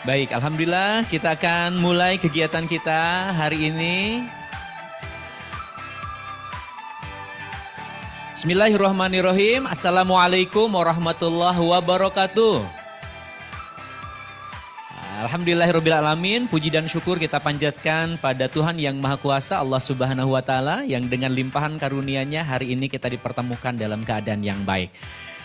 Baik, Alhamdulillah kita akan mulai kegiatan kita hari ini. Bismillahirrahmanirrahim. Assalamualaikum warahmatullahi wabarakatuh. Alhamdulillahirrabbilalamin. Puji dan syukur kita panjatkan pada Tuhan yang Maha Kuasa, Allah Subhanahu wa Ta'ala, yang dengan limpahan karunia-Nya hari ini kita dipertemukan dalam keadaan yang baik.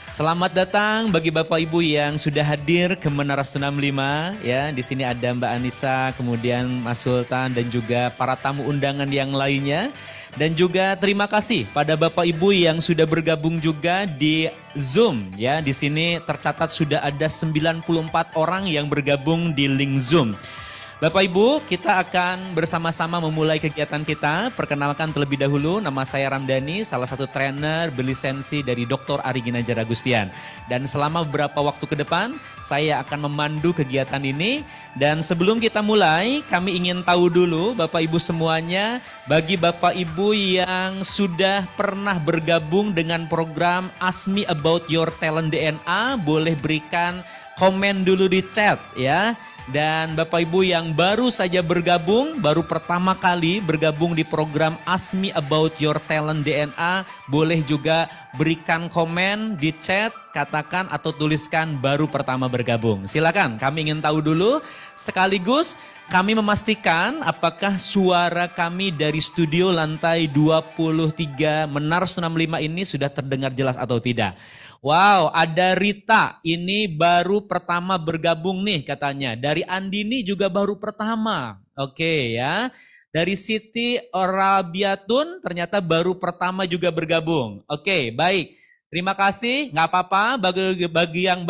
Selamat datang bagi Bapak Ibu yang sudah hadir ke Menara 165 ya. Di sini ada Mbak Anissa, kemudian Mas Sultan dan juga para tamu undangan yang lainnya. Dan juga terima kasih pada Bapak Ibu yang sudah bergabung juga di Zoom ya. Di sini tercatat sudah ada 94 orang yang bergabung di link Zoom. Bapak Ibu, kita akan bersama-sama memulai kegiatan kita. Perkenalkan terlebih dahulu, nama saya Ramdhani, salah satu trainer berlisensi dari Dr. Ari Ginanjar Agustian. Dan selama beberapa waktu ke depan, saya akan memandu kegiatan ini. Dan sebelum kita mulai, kami ingin tahu dulu Bapak Ibu semuanya, bagi Bapak Ibu yang sudah pernah bergabung dengan program Ask Me About Your Talent DNA, boleh berikan komen dulu di chat ya. Dan Bapak Ibu yang baru saja bergabung, baru pertama kali bergabung di program Ask Me About Your Talent DNA, boleh juga berikan komen di chat, katakan atau tuliskan baru pertama bergabung. Silakan, kami ingin tahu dulu. Sekaligus kami memastikan apakah suara kami dari studio lantai 23 Menara 165 ini sudah terdengar jelas atau tidak. Wow, ada Rita, ini baru pertama bergabung nih katanya. Dari Andini juga baru pertama. Oke ya. Dari Siti Orabiatun ternyata baru pertama juga bergabung. Oke, baik. Terima kasih, nggak apa-apa bagi yang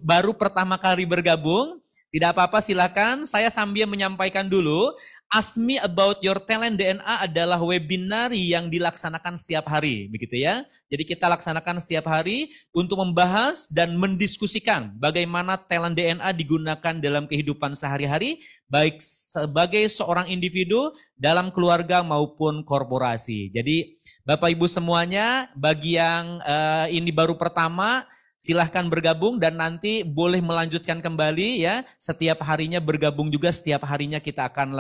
baru pertama kali bergabung. Tidak apa-apa, silakan. Saya sambil menyampaikan dulu. Ask Me About Your Talent DNA adalah webinar yang dilaksanakan setiap hari, begitu ya. Jadi kita laksanakan setiap hari untuk membahas dan mendiskusikan bagaimana talent DNA digunakan dalam kehidupan sehari-hari, baik sebagai seorang individu, dalam keluarga maupun korporasi. Jadi Bapak Ibu semuanya, bagi yang ini baru pertama, silahkan bergabung dan nanti boleh melanjutkan kembali ya. Setiap harinya bergabung juga, setiap harinya kita akan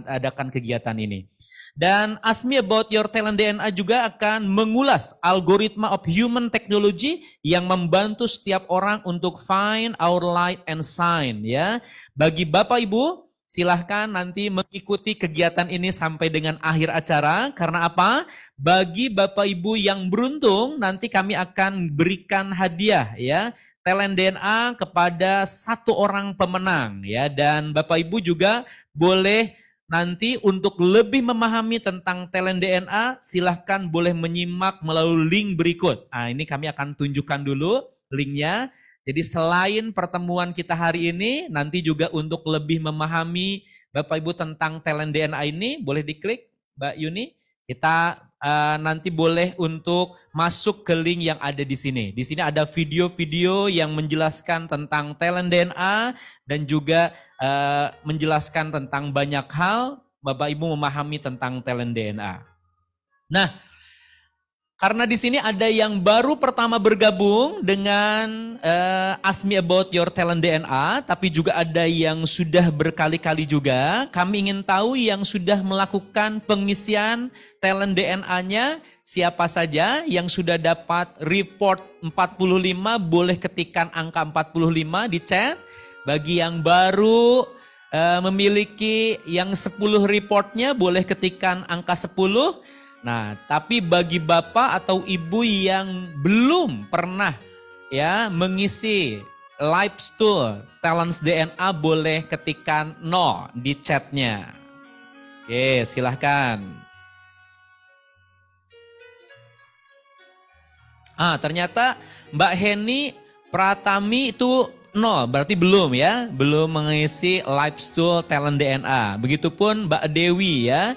adakan kegiatan ini. Dan Ask Me About Your Talent DNA juga akan mengulas algoritma of human technology yang membantu setiap orang untuk find our light and shine ya. Bagi Bapak Ibu, silahkan nanti mengikuti kegiatan ini sampai dengan akhir acara. Karena apa? Bagi Bapak Ibu yang beruntung, nanti kami akan berikan hadiah ya, talent DNA kepada satu orang pemenang ya. Dan Bapak Ibu juga boleh nanti untuk lebih memahami tentang talent DNA, silahkan boleh menyimak melalui link berikut. Nah, ini kami akan tunjukkan dulu linknya. Jadi selain pertemuan kita hari ini, nanti juga untuk lebih memahami Bapak Ibu tentang talent DNA ini, boleh diklik Mbak Yuni. Kita nanti boleh untuk masuk ke link yang ada di sini. Di sini ada video-video yang menjelaskan tentang talent DNA dan juga menjelaskan tentang banyak hal Bapak Ibu memahami tentang talent DNA. Nah, karena di sini ada yang baru pertama bergabung dengan Ask Me About Your Talent DNA, tapi juga ada yang sudah berkali-kali juga. Kami ingin tahu yang sudah melakukan pengisian talent DNA-nya, siapa saja yang sudah dapat report 45, boleh ketikkan angka 45 di chat. Bagi yang baru memiliki yang 10 reportnya, boleh ketikkan angka 10. Nah, tapi bagi Bapak atau Ibu yang belum pernah ya mengisi live tool Talents DNA, boleh ketikkan 0 di chatnya. Oke, silahkan. Ternyata Mbak Heni Pratami itu 0, berarti belum ya, belum mengisi live tool Talent DNA. Begitupun Mbak Dewi ya.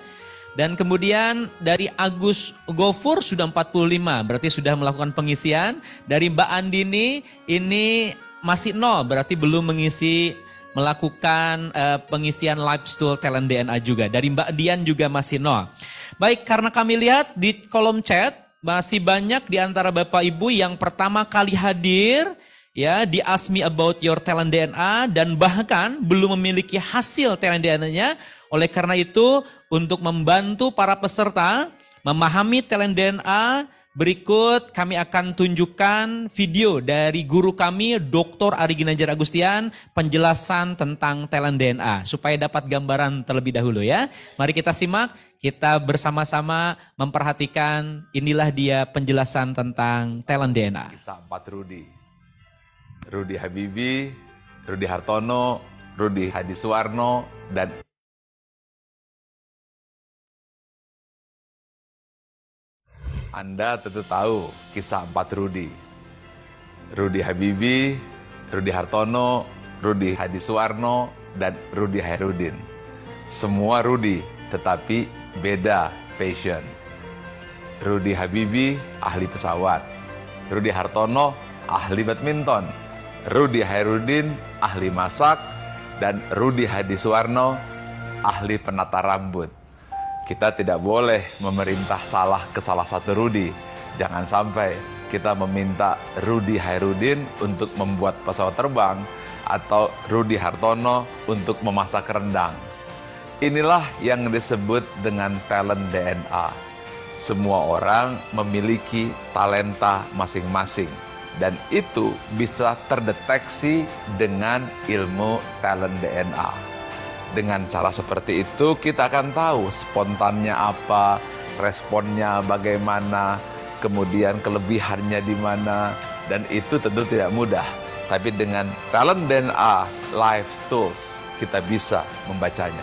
Dan kemudian dari Agus Gofur sudah 45, berarti sudah melakukan pengisian. Dari Mbak Andini ini masih 0, berarti belum melakukan pengisian live tool talent DNA juga. Dari Mbak Dian juga masih 0. Baik, karena kami lihat di kolom chat masih banyak di antara Bapak Ibu yang pertama kali hadir, ya di Ask Me About Your Talent DNA dan bahkan belum memiliki hasil talent DNA-nya. Oleh karena itu, untuk membantu para peserta memahami talent DNA, berikut kami akan tunjukkan video dari guru kami, Dr. Ari Ginanjar Agustian, penjelasan tentang talent DNA, supaya dapat gambaran terlebih dahulu ya. Mari kita simak, kita bersama-sama memperhatikan, inilah dia penjelasan tentang talent DNA. Kisah 4 Rudi. Rudi Habibie, Rudi Hartono, Rudi Hadisuwarno, dan Anda tentu tahu kisah 4 Rudi. Rudi Habibie, Rudi Hartono, Rudi Hadisuwarno, dan Rudi Hairudin. Semua Rudi, tetapi beda passion. Rudi Habibie, ahli pesawat. Rudi Hartono, ahli badminton. Rudi Hairudin, ahli masak. Dan Rudi Hadisuwarno, ahli penata rambut. Kita tidak boleh memerintah salah ke salah satu Rudi. Jangan sampai kita meminta Rudi Hairudin untuk membuat pesawat terbang atau Rudi Hartono untuk memasak rendang. Inilah yang disebut dengan talent DNA. Semua orang memiliki talenta masing-masing dan itu bisa terdeteksi dengan ilmu talent DNA. Dengan cara seperti itu kita akan tahu spontannya apa, responnya bagaimana, kemudian kelebihannya di mana, dan itu tentu tidak mudah. Tapi dengan talent DNA Life Tools kita bisa membacanya.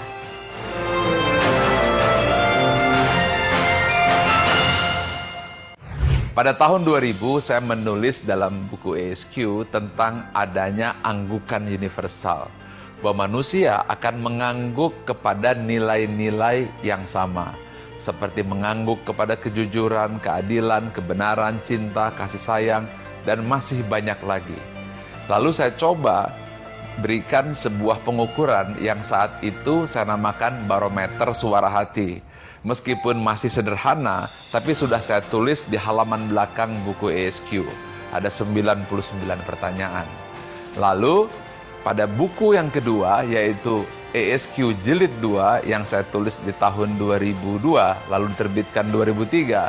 Pada tahun 2000 saya menulis dalam buku ASQ tentang adanya anggukan universal, bahwa manusia akan mengangguk kepada nilai-nilai yang sama, seperti mengangguk kepada kejujuran, keadilan, kebenaran, cinta, kasih sayang, dan masih banyak lagi. Lalu saya coba berikan sebuah pengukuran yang saat itu saya namakan barometer suara hati. Meskipun masih sederhana, tapi sudah saya tulis di halaman belakang buku ASQ. Ada 99 pertanyaan. Lalu pada buku yang kedua, yaitu ASQ Jilid 2 yang saya tulis di tahun 2002, lalu diterbitkan 2003,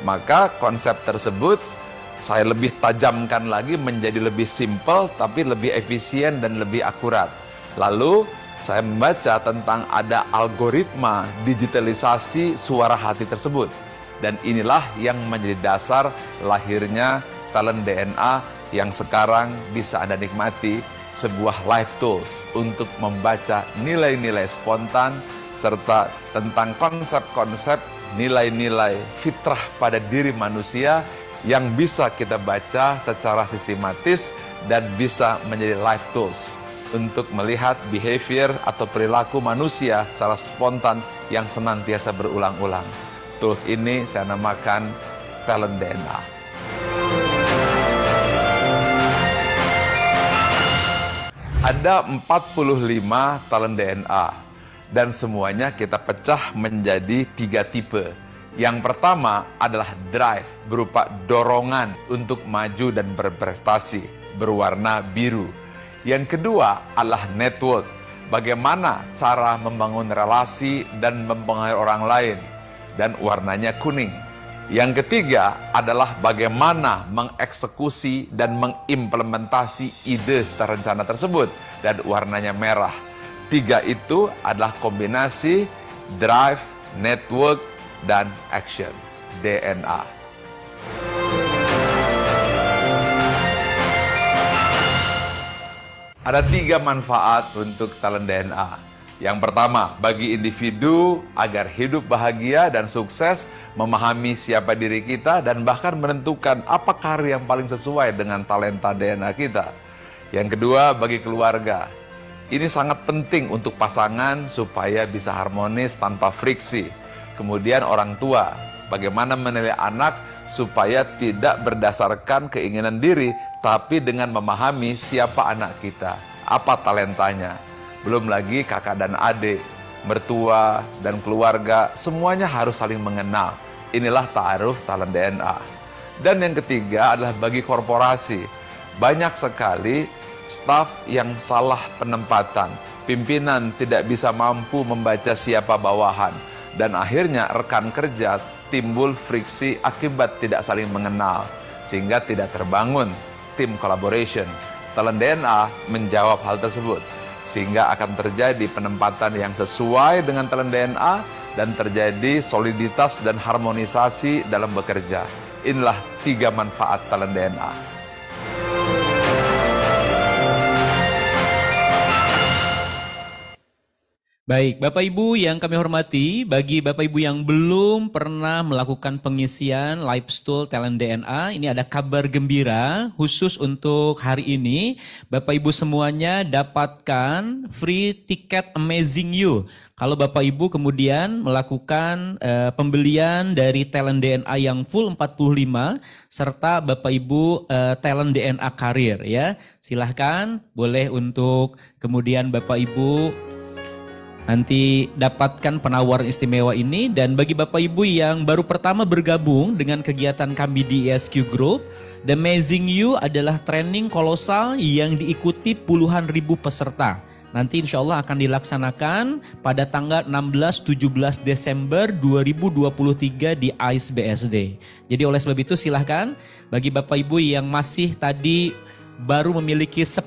maka konsep tersebut saya lebih tajamkan lagi menjadi lebih simpel, tapi lebih efisien dan lebih akurat. Lalu saya membaca tentang ada algoritma digitalisasi suara hati tersebut. Dan inilah yang menjadi dasar lahirnya talent DNA yang sekarang bisa Anda nikmati, sebuah life tools untuk membaca nilai-nilai spontan serta tentang konsep-konsep nilai-nilai fitrah pada diri manusia yang bisa kita baca secara sistematis dan bisa menjadi life tools untuk melihat behavior atau perilaku manusia secara spontan yang senantiasa berulang-ulang. Tools ini saya namakan talent DNA. Ada 45 talent DNA dan semuanya kita pecah menjadi 3 tipe. Yang pertama adalah drive, berupa dorongan untuk maju dan berprestasi, berwarna biru. Yang kedua adalah network, bagaimana cara membangun relasi dan mempengaruhi orang lain, dan warnanya kuning. Yang ketiga adalah bagaimana mengeksekusi dan mengimplementasi ide serta rencana tersebut, dan warnanya merah. 3 itu adalah kombinasi drive, network, dan action, DNA. Ada 3 manfaat untuk talent DNA. Yang pertama, bagi individu agar hidup bahagia dan sukses, memahami siapa diri kita, dan bahkan menentukan apa karir yang paling sesuai dengan talenta DNA kita. Yang kedua, bagi keluarga. Ini sangat penting untuk pasangan supaya bisa harmonis tanpa friksi. Kemudian orang tua, bagaimana menilai anak supaya tidak berdasarkan keinginan diri, tapi dengan memahami siapa anak kita, apa talentanya. Belum lagi kakak dan adik, mertua dan keluarga, semuanya harus saling mengenal. Inilah ta'aruf talent DNA. Dan yang ketiga adalah bagi korporasi. Banyak sekali staf yang salah penempatan, pimpinan tidak bisa mampu membaca siapa bawahan, dan akhirnya rekan kerja timbul friksi akibat tidak saling mengenal, sehingga tidak terbangun tim collaboration. Talent DNA menjawab hal tersebut, sehingga akan terjadi penempatan yang sesuai dengan talent DNA dan terjadi soliditas dan harmonisasi dalam bekerja. Inilah 3 manfaat talent DNA. Baik, Bapak Ibu yang kami hormati, bagi Bapak Ibu yang belum pernah melakukan pengisian Livestool Talent DNA, ini ada kabar gembira khusus untuk hari ini. Bapak Ibu semuanya dapatkan free tiket Amazing You. Kalau Bapak Ibu kemudian melakukan pembelian dari Talent DNA yang full 45, serta Bapak Ibu Talent DNA Karir ya. Silahkan boleh untuk kemudian Bapak Ibu nanti dapatkan penawaran istimewa ini. Dan bagi Bapak Ibu yang baru pertama bergabung dengan kegiatan kami di ESQ Group, The Amazing You adalah training kolosal yang diikuti puluhan ribu peserta. Nanti insya Allah akan dilaksanakan pada tanggal 16-17 Desember 2023 di ICE BSD. Jadi oleh sebab itu silahkan bagi Bapak Ibu yang masih tadi baru memiliki 10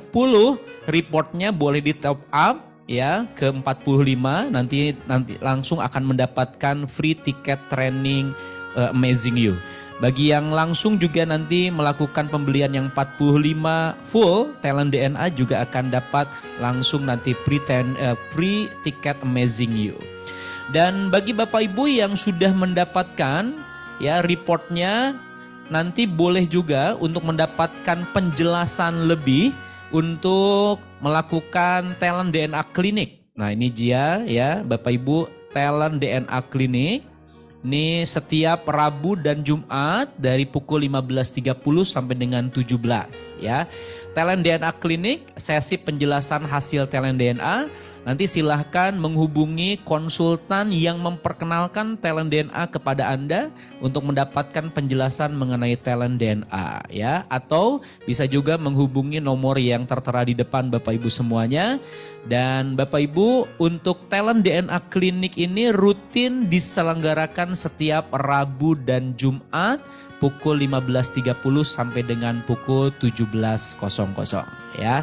reportnya boleh di top up ya ke 45, nanti langsung akan mendapatkan free tiket training Amazing You. Bagi yang langsung juga nanti melakukan pembelian yang 45 full Talent DNA juga akan dapat langsung nanti free tiket Amazing You. Dan bagi Bapak Ibu yang sudah mendapatkan ya reportnya, nanti boleh juga untuk mendapatkan penjelasan lebih untuk melakukan talent DNA klinik. Nah ini dia ya Bapak Ibu, talent DNA klinik. Ini setiap Rabu dan Jumat dari pukul 15.30 sampai dengan 17 ya. Talent DNA klinik, sesi penjelasan hasil talent DNA. Nanti silahkan menghubungi konsultan yang memperkenalkan talent DNA kepada Anda untuk mendapatkan penjelasan mengenai talent DNA ya. Atau bisa juga menghubungi nomor yang tertera di depan Bapak Ibu semuanya. Dan Bapak Ibu untuk talent DNA klinik ini rutin diselenggarakan setiap Rabu dan Jumat pukul 15.30 sampai dengan pukul 17.00 ya.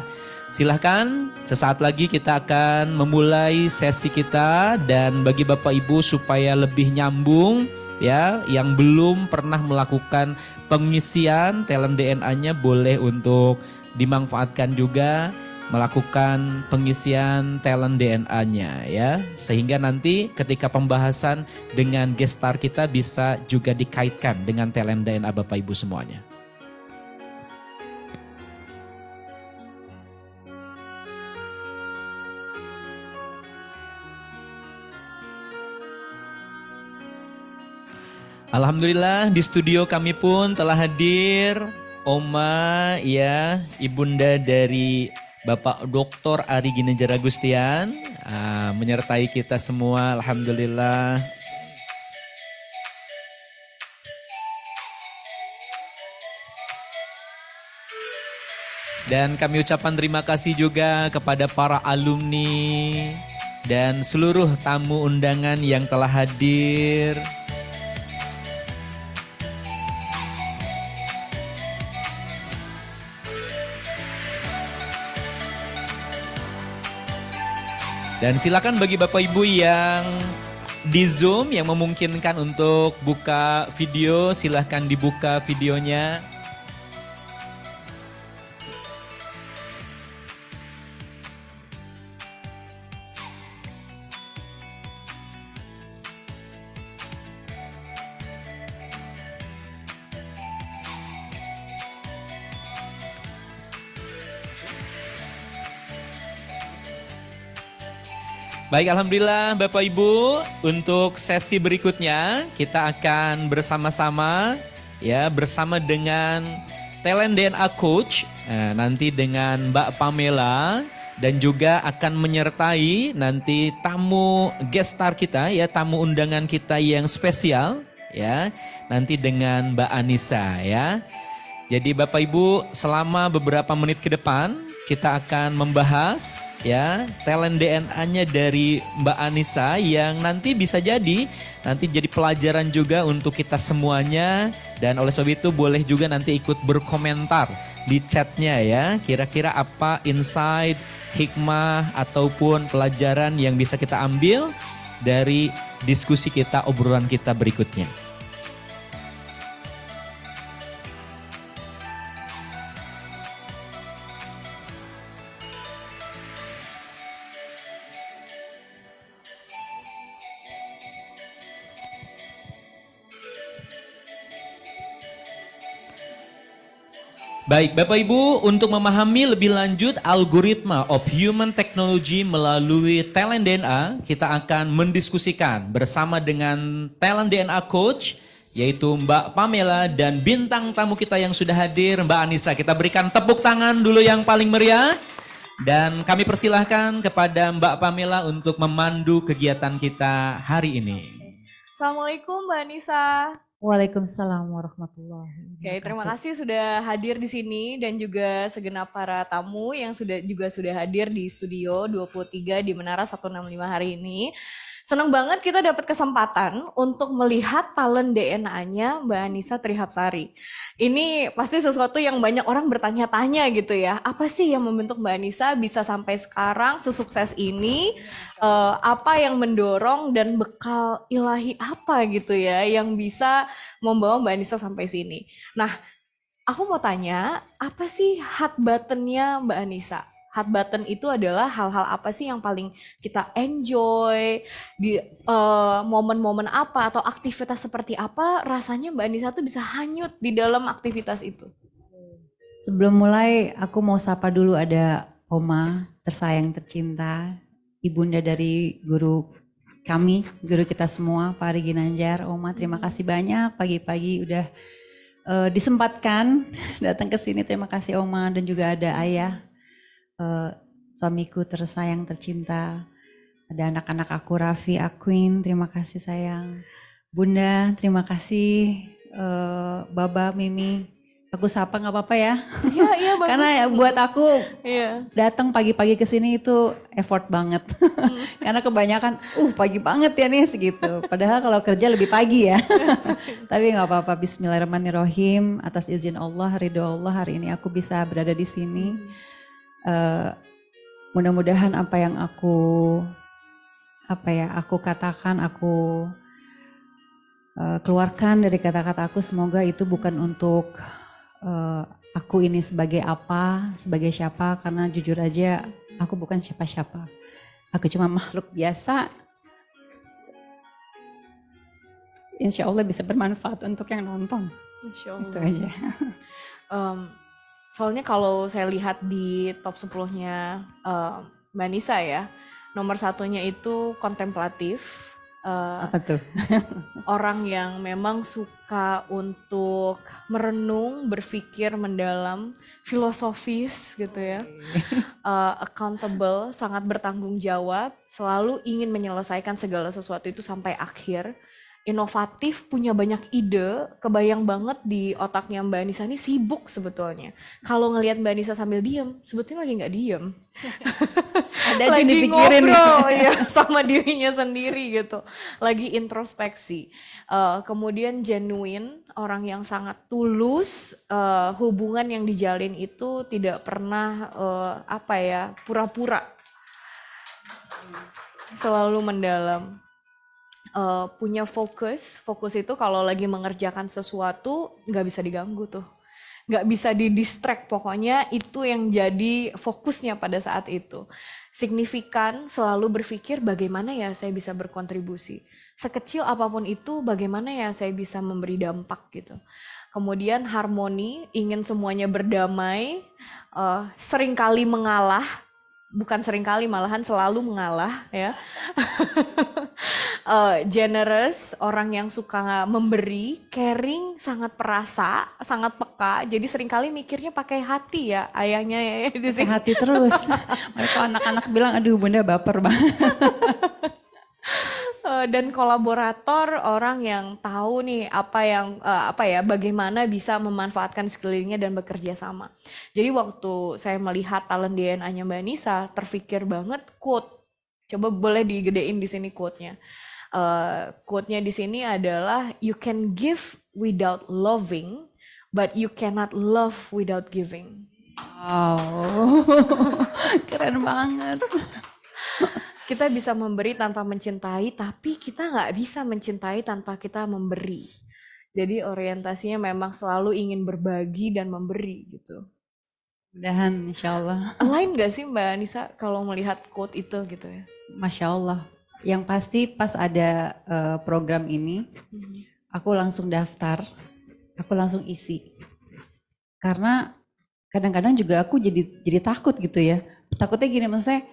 Silahkan, sesaat lagi kita akan memulai sesi kita. Dan bagi Bapak Ibu supaya lebih nyambung ya, yang belum pernah melakukan pengisian talent DNA-nya boleh untuk dimanfaatkan juga melakukan pengisian talent DNA-nya ya. Sehingga nanti ketika pembahasan dengan guest star kita bisa juga dikaitkan dengan talent DNA Bapak Ibu semuanya. Alhamdulillah di studio kami pun telah hadir Oma ya, ibunda dari Bapak Dr. Ari Ginanjar Agustian menyertai kita semua. Alhamdulillah. Dan kami ucapkan terima kasih juga kepada para alumni dan seluruh tamu undangan yang telah hadir. Dan silakan bagi Bapak Ibu yang di Zoom yang memungkinkan untuk buka video, silahkan dibuka videonya. Baik, Alhamdulillah Bapak Ibu, untuk sesi berikutnya kita akan bersama-sama ya, bersama dengan Talent DNA Coach, nanti dengan Mbak Pamela, dan juga akan menyertai nanti tamu guest star kita ya, tamu undangan kita yang spesial ya, nanti dengan Mbak Anissa ya. Jadi Bapak Ibu, selama beberapa menit ke depan kita akan membahas ya talent DNA-nya dari Mbak Anissa yang nanti bisa jadi pelajaran juga untuk kita semuanya, dan oleh sebab itu boleh juga nanti ikut berkomentar di chatnya ya. Kira-kira apa insight, hikmah ataupun pelajaran yang bisa kita ambil dari diskusi kita, obrolan kita berikutnya. Baik, Bapak Ibu, untuk memahami lebih lanjut algoritma of human technology melalui talent DNA, kita akan mendiskusikan bersama dengan talent DNA coach, yaitu Mbak Pamela, dan bintang tamu kita yang sudah hadir, Mbak Anissa. Kita berikan tepuk tangan dulu yang paling meriah. Dan kami persilahkan kepada Mbak Pamela untuk memandu kegiatan kita hari ini. Assalamualaikum Mbak Anissa. Waalaikumsalam warahmatullahi wabarakatuh. Oke, terima kasih sudah hadir di sini dan juga segenap para tamu yang sudah hadir di studio 23 di Menara 165 hari ini. Senang banget kita dapat kesempatan untuk melihat talent DNA-nya Mbak Anissa Trihapsari. Ini pasti sesuatu yang banyak orang bertanya-tanya gitu ya. Apa sih yang membentuk Mbak Anissa bisa sampai sekarang sesukses ini? Apa yang mendorong dan bekal ilahi apa gitu ya yang bisa membawa Mbak Anissa sampai sini? Nah, aku mau tanya, apa sih hot button-nya Mbak Anissa? Hot button itu adalah hal-hal apa sih yang paling kita enjoy, di momen-momen apa atau aktivitas seperti apa rasanya Mbak Anissa tuh bisa hanyut di dalam aktivitas itu. Sebelum mulai aku mau sapa dulu, ada Oma tersayang tercinta, ibunda dari guru kami, guru kita semua, Pak Ari Ginanjar. Oma, terima kasih banyak pagi-pagi udah disempatkan datang ke sini. Terima kasih Oma, dan juga ada Ayah, suamiku tersayang tercinta, ada anak-anak aku Raffi, Aquin, terima kasih sayang. Bunda, terima kasih. Baba, Mimi, aku sapa nggak apa-apa ya? Iya bagus. Karena buat aku Iya. datang pagi-pagi ke sini itu effort banget. Karena kebanyakan pagi banget ya nih segitu. Padahal kalau kerja lebih pagi ya. Tapi nggak apa-apa. Bismillahirrahmanirrahim. Atas izin Allah, ridho Allah, hari ini aku bisa berada di sini. Mudah-mudahan apa yang aku katakan, aku keluarkan dari kata-kata aku, semoga itu bukan untuk aku ini sebagai apa, sebagai siapa, karena jujur aja aku bukan siapa-siapa. Aku cuma makhluk biasa. Insya Allah bisa bermanfaat untuk yang nonton. Insya Allah. Itu aja. Soalnya kalau saya lihat di top 10-nya Mbak Anissa ya, nomor satunya itu kontemplatif. Apa tuh? Orang yang memang suka untuk merenung, berpikir mendalam, filosofis gitu ya. Accountable, sangat bertanggung jawab, selalu ingin menyelesaikan segala sesuatu itu sampai akhir. Inovatif, punya banyak ide, kebayang banget di otaknya Mbak Anissa ini sibuk sebetulnya. Kalau ngelihat Mbak Anissa sambil diem, sebetulnya lagi nggak diem. Ada lagi ngobrol ya sama dirinya sendiri gitu. Lagi introspeksi. Kemudian genuine, orang yang sangat tulus, hubungan yang dijalin itu tidak pernah pura-pura. Selalu mendalam. Punya fokus itu kalau lagi mengerjakan sesuatu nggak bisa diganggu tuh, nggak bisa didistract, pokoknya itu yang jadi fokusnya pada saat itu. Signifikan, selalu berpikir bagaimana ya saya bisa berkontribusi, sekecil apapun itu bagaimana ya saya bisa memberi dampak gitu. Kemudian harmoni, ingin semuanya berdamai, seringkali mengalah, bukan seringkali malahan selalu mengalah ya. Generous, orang yang suka memberi, caring, sangat perasa, sangat peka. Jadi seringkali mikirnya pakai hati ya ayahnya ya di sini. Hati terus. Mereka anak-anak bilang, aduh bunda baper banget. dan kolaborator, orang yang tahu nih bagaimana bisa memanfaatkan sekelilingnya dan bekerja sama. Jadi waktu saya melihat talent DNA-nya Mbak Nisa, terfikir banget quote. Coba boleh digedein di sini quote-nya. Quote-nya di sini adalah, you can give without loving, but you cannot love without giving. Wow, keren banget. Kita bisa memberi tanpa mencintai, tapi kita nggak bisa mencintai tanpa kita memberi. Jadi orientasinya memang selalu ingin berbagi dan memberi gitu. Mudahan insya Allah. Lain nggak sih Mbak Nisa kalau melihat quote itu gitu ya? Masya Allah. Yang pasti pas ada program ini, aku langsung daftar, aku langsung isi. Karena kadang-kadang juga aku jadi takut gitu ya. Takutnya gini, maksudnya,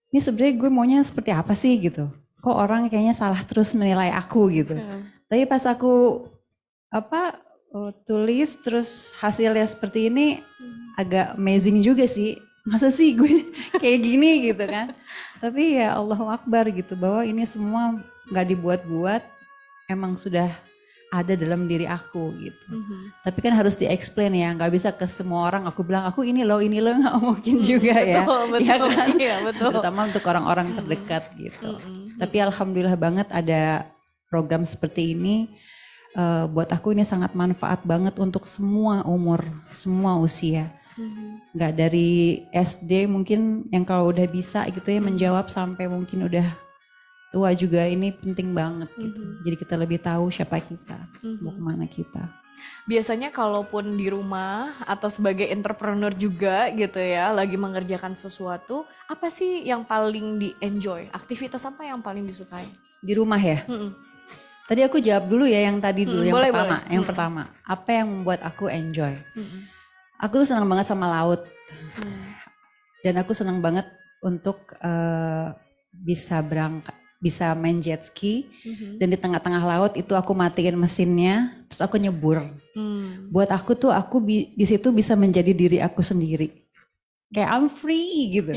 ini sebenarnya gue maunya seperti apa sih gitu. Kok orang kayaknya salah terus menilai aku gitu. Tapi pas aku tulis terus hasilnya seperti ini, agak amazing juga sih. Masa sih gue kayak gini gitu kan. Tapi ya Allahu Akbar gitu, bahwa ini semua gak dibuat-buat, emang sudah ada dalam diri aku gitu. Tapi kan harus di-explain ya, nggak bisa ke semua orang aku bilang aku ini loh nggak mungkin juga ya. Betul, ya kan? iya, betul. Terutama untuk orang-orang terdekat gitu. Tapi alhamdulillah banget ada program seperti ini. Buat aku ini sangat manfaat banget untuk semua umur, semua usia. Nggak dari SD mungkin yang kalau udah bisa gitu ya menjawab sampai mungkin udah tua juga, ini penting banget gitu. Jadi kita lebih tahu siapa kita, mau kemana kita. Biasanya kalaupun di rumah atau sebagai entrepreneur juga gitu ya, lagi mengerjakan sesuatu, apa sih yang paling di-enjoy? Aktivitas apa yang paling disukai? Di rumah ya? Tadi aku jawab dulu ya yang tadi dulu, yang pertama. Boleh. Yang pertama, apa yang membuat aku enjoy? Aku tuh senang banget sama laut. Dan aku senang banget untuk bisa main jet ski, dan di tengah-tengah laut itu aku matiin mesinnya, terus aku nyebur. Buat aku tuh di situ bisa menjadi diri aku sendiri. Kayak I'm free gitu.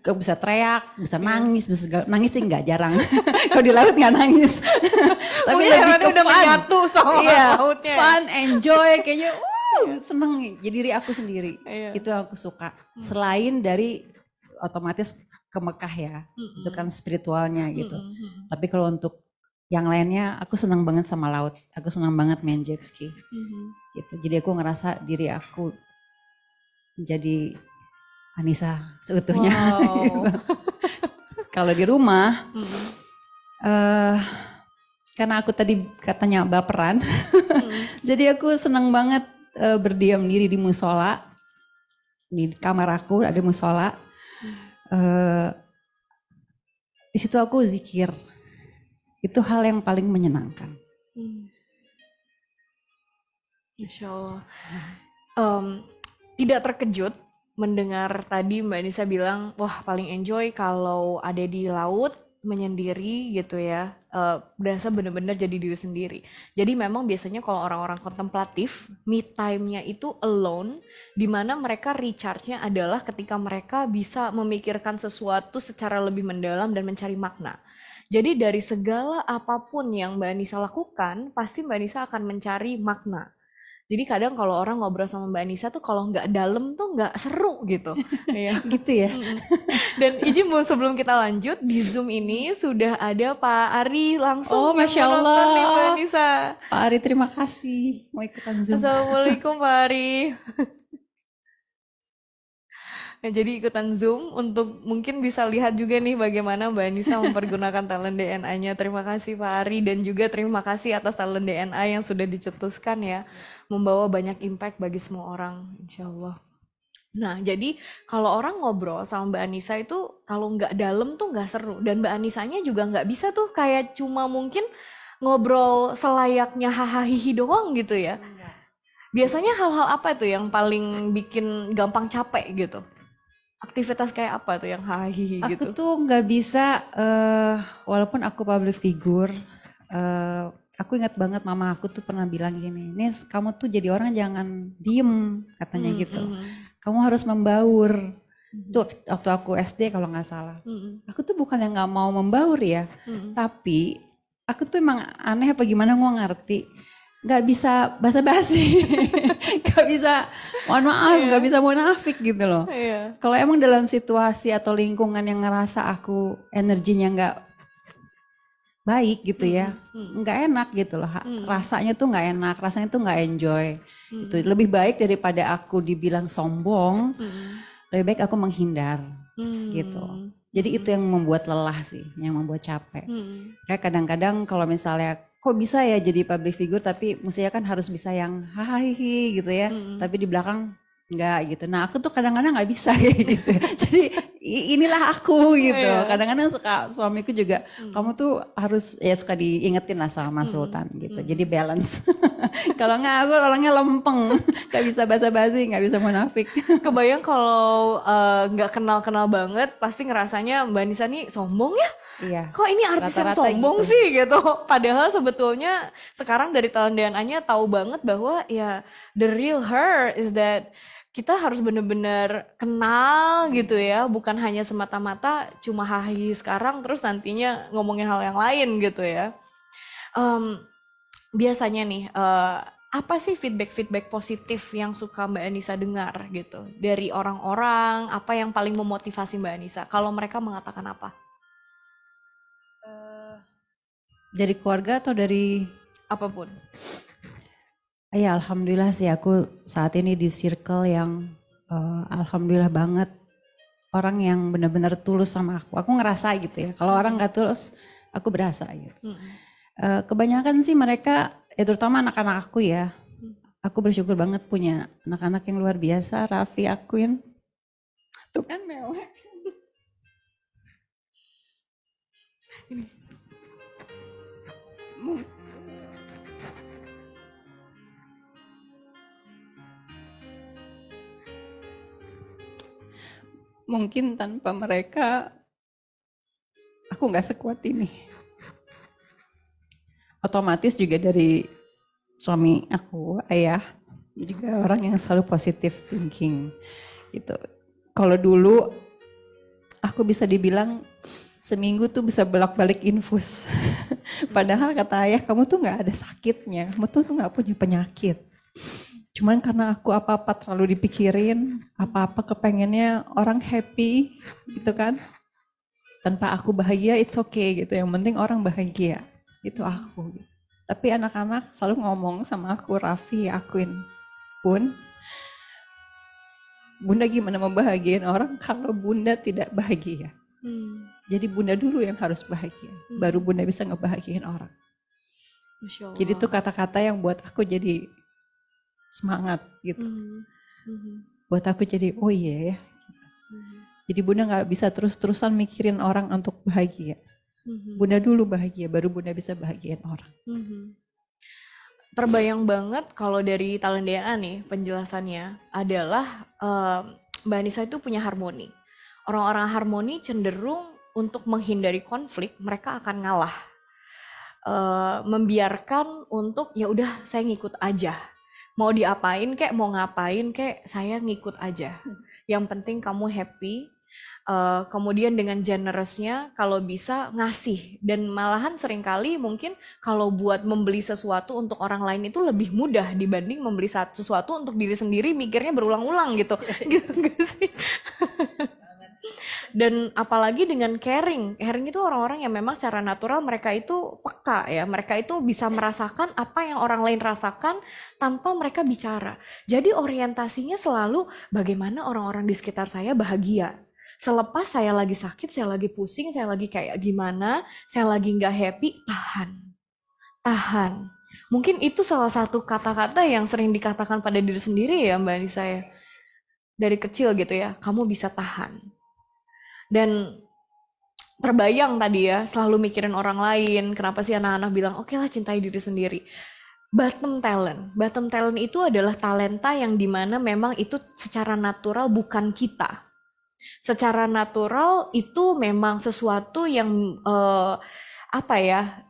Aku bisa teriak, bisa nangis, bisa nangis sih nggak jarang. Kalau di laut nggak nangis. Tapi lebih ke udah fun. menyatu sama lautnya. Fun, enjoy, kayaknya seneng jadi diri aku sendiri. Itu yang aku suka. Selain dari otomatis ke Mekah ya, itu kan spiritualnya gitu. Tapi kalau untuk yang lainnya, aku senang banget sama laut. Aku senang banget main jet ski. Gitu. Jadi aku ngerasa diri aku menjadi Anissa seutuhnya. Wow. Gitu. Kalau di rumah, karena aku tadi katanya baperan, jadi aku senang banget berdiam diri di musola. Di kamar aku ada musola. Di situ aku zikir. Itu hal yang paling menyenangkan. Insya Allah. Tidak terkejut mendengar tadi Mbak Nisa bilang, wah paling enjoy kalau ada di laut menyendiri gitu ya, berasa benar-benar jadi diri sendiri. Jadi memang biasanya kalau orang-orang kontemplatif, me time-nya itu alone, di mana mereka recharge-nya adalah ketika mereka bisa memikirkan sesuatu secara lebih mendalam dan mencari makna. Jadi dari segala apapun yang Mbak Nisa lakukan, pasti Mbak Nisa akan mencari makna. Jadi kadang kalau orang ngobrol sama Mbak Nisa tuh kalau nggak dalam tuh nggak seru gitu. Gitu ya. Dan izin sebelum kita lanjut, di Zoom ini sudah ada Pak Ari langsung Masya yang menonton nih Mbak Nisa. Pak Ari terima kasih mau ikutan Zoom. Assalamualaikum Pak Ari. Nah, jadi ikutan Zoom untuk mungkin bisa lihat juga nih bagaimana Mbak Nisa mempergunakan talent DNA-nya. Terima kasih Pak Ari, dan juga terima kasih atas talent DNA yang sudah dicetuskan ya. Membawa banyak impact bagi semua orang, insya Allah. Nah, jadi kalau orang ngobrol sama Mbak Anissa itu kalau nggak dalam tuh nggak seru. Dan Mbak Anissanya juga nggak bisa tuh kayak cuma mungkin ngobrol selayaknya hahaha doang gitu ya. Biasanya hal-hal apa tuh yang paling bikin gampang capek gitu? Aktivitas kayak apa tuh yang hahaha gitu? Aku tuh nggak bisa, walaupun aku public figure, aku ingat banget mama aku tuh pernah bilang gini, Nis kamu tuh jadi orang jangan diem katanya gitu. Kamu harus membaur. Tuh waktu aku SD kalau nggak salah. Aku tuh bukan yang nggak mau membaur ya, tapi aku tuh emang aneh apa gimana gue ngerti. Gak bisa basa-basi, gak bisa mohon maaf, gak bisa munafik gitu loh. Kalau emang dalam situasi atau lingkungan yang ngerasa aku energinya gak baik gitu ya, nggak enak gitu loh, rasanya tuh nggak enak, rasanya tuh nggak enjoy. Itu lebih baik daripada aku dibilang sombong, lebih baik aku menghindar gitu. Jadi itu yang membuat lelah sih, yang membuat capek. Kayak kadang-kadang kalau misalnya kok bisa ya jadi public figure tapi mestinya kan harus bisa yang hahaha gitu ya, tapi di belakang enggak gitu. Nah aku tuh kadang-kadang nggak bisa gitu. Jadi inilah aku gitu. Kadang-kadang suka suamiku juga, kamu tuh harus ya suka diingetin lah sama Sultan gitu. Jadi balance. Kalau nggak aku orangnya lempeng, nggak bisa basa-basi, nggak bisa munafik. Kebayang kalau nggak kenal-kenal banget, pasti ngerasanya Mbak Nisa nih sombong ya. Iya. Kok ini artis yang Rata-rata sombong gitu sih gitu. Padahal sebetulnya sekarang dari tahun DNA-nya tahu banget bahwa ya the real her is that kita harus benar-benar kenal gitu ya, bukan hanya semata-mata cuma hahi sekarang terus nantinya ngomongin hal yang lain gitu ya. Biasanya nih, apa sih feedback positif yang suka Mbak Anissa dengar gitu dari orang-orang? Apa yang paling memotivasi Mbak Anissa? Kalau mereka mengatakan apa? Dari keluarga atau dari apapun? Ya alhamdulillah sih aku saat ini di circle yang alhamdulillah banget orang yang benar-benar tulus sama aku. Aku ngerasa gitu ya. Kalau orang nggak tulus, aku berasa gitu. Kebanyakan sih mereka, terutama anak-anak aku ya. Aku bersyukur banget punya anak-anak yang luar biasa. Raffi, Aquin, tuh kan mewah. Mungkin tanpa mereka aku nggak sekuat ini. Otomatis juga dari suami aku, ayah, juga orang yang selalu positive thinking gitu. Kalau dulu aku bisa dibilang seminggu tuh bisa bolak-balik infus. Padahal kata ayah, kamu tuh nggak ada sakitnya, kamu tuh nggak punya penyakit. Cuman karena aku apa-apa terlalu dipikirin, apa-apa kepengennya orang happy gitu kan. Tanpa aku bahagia it's okay gitu, yang penting orang bahagia, itu aku. Tapi anak-anak selalu ngomong sama aku, Raffi, Aquin pun, Bunda gimana membahagiain orang kalau Bunda tidak bahagia. Jadi Bunda dulu yang harus bahagia, baru Bunda bisa ngebahagiain orang. Masya Allah. Jadi itu kata-kata yang buat aku jadi semangat gitu. Buat aku jadi oh iya ya. Jadi Bunda gak bisa terus-terusan mikirin orang untuk bahagia. Bunda dulu bahagia, baru Bunda bisa bahagiain orang. Terbayang banget kalau dari Talent DNA nih penjelasannya adalah Mbak Anissa itu punya harmoni. Orang-orang harmoni cenderung untuk menghindari konflik, mereka akan ngalah. Membiarkan untuk ya udah saya ngikut aja. Mau diapain kek, mau ngapain kek, saya ngikut aja. Yang penting kamu happy. Kemudian dengan generousnya kalau bisa ngasih, dan malahan seringkali mungkin kalau buat membeli sesuatu untuk orang lain itu lebih mudah dibanding membeli sesuatu untuk diri sendiri, mikirnya berulang-ulang gitu. Gitu gak sih? Dan apalagi dengan caring itu orang-orang yang memang secara natural mereka itu peka ya, mereka itu bisa merasakan apa yang orang lain rasakan tanpa mereka bicara. Jadi orientasinya selalu bagaimana orang-orang di sekitar saya bahagia. Selepas saya lagi sakit, saya lagi pusing, saya lagi kayak gimana, saya lagi nggak happy, tahan. Mungkin itu salah satu kata-kata yang sering dikatakan pada diri sendiri ya Mbak Anissa ya. Dari kecil gitu ya, kamu bisa tahan. Dan terbayang tadi ya, selalu mikirin orang lain, kenapa sih anak-anak bilang, oke lah cintai diri sendiri. Bottom talent itu adalah talenta yang dimana memang itu secara natural bukan kita. Secara natural itu memang sesuatu yang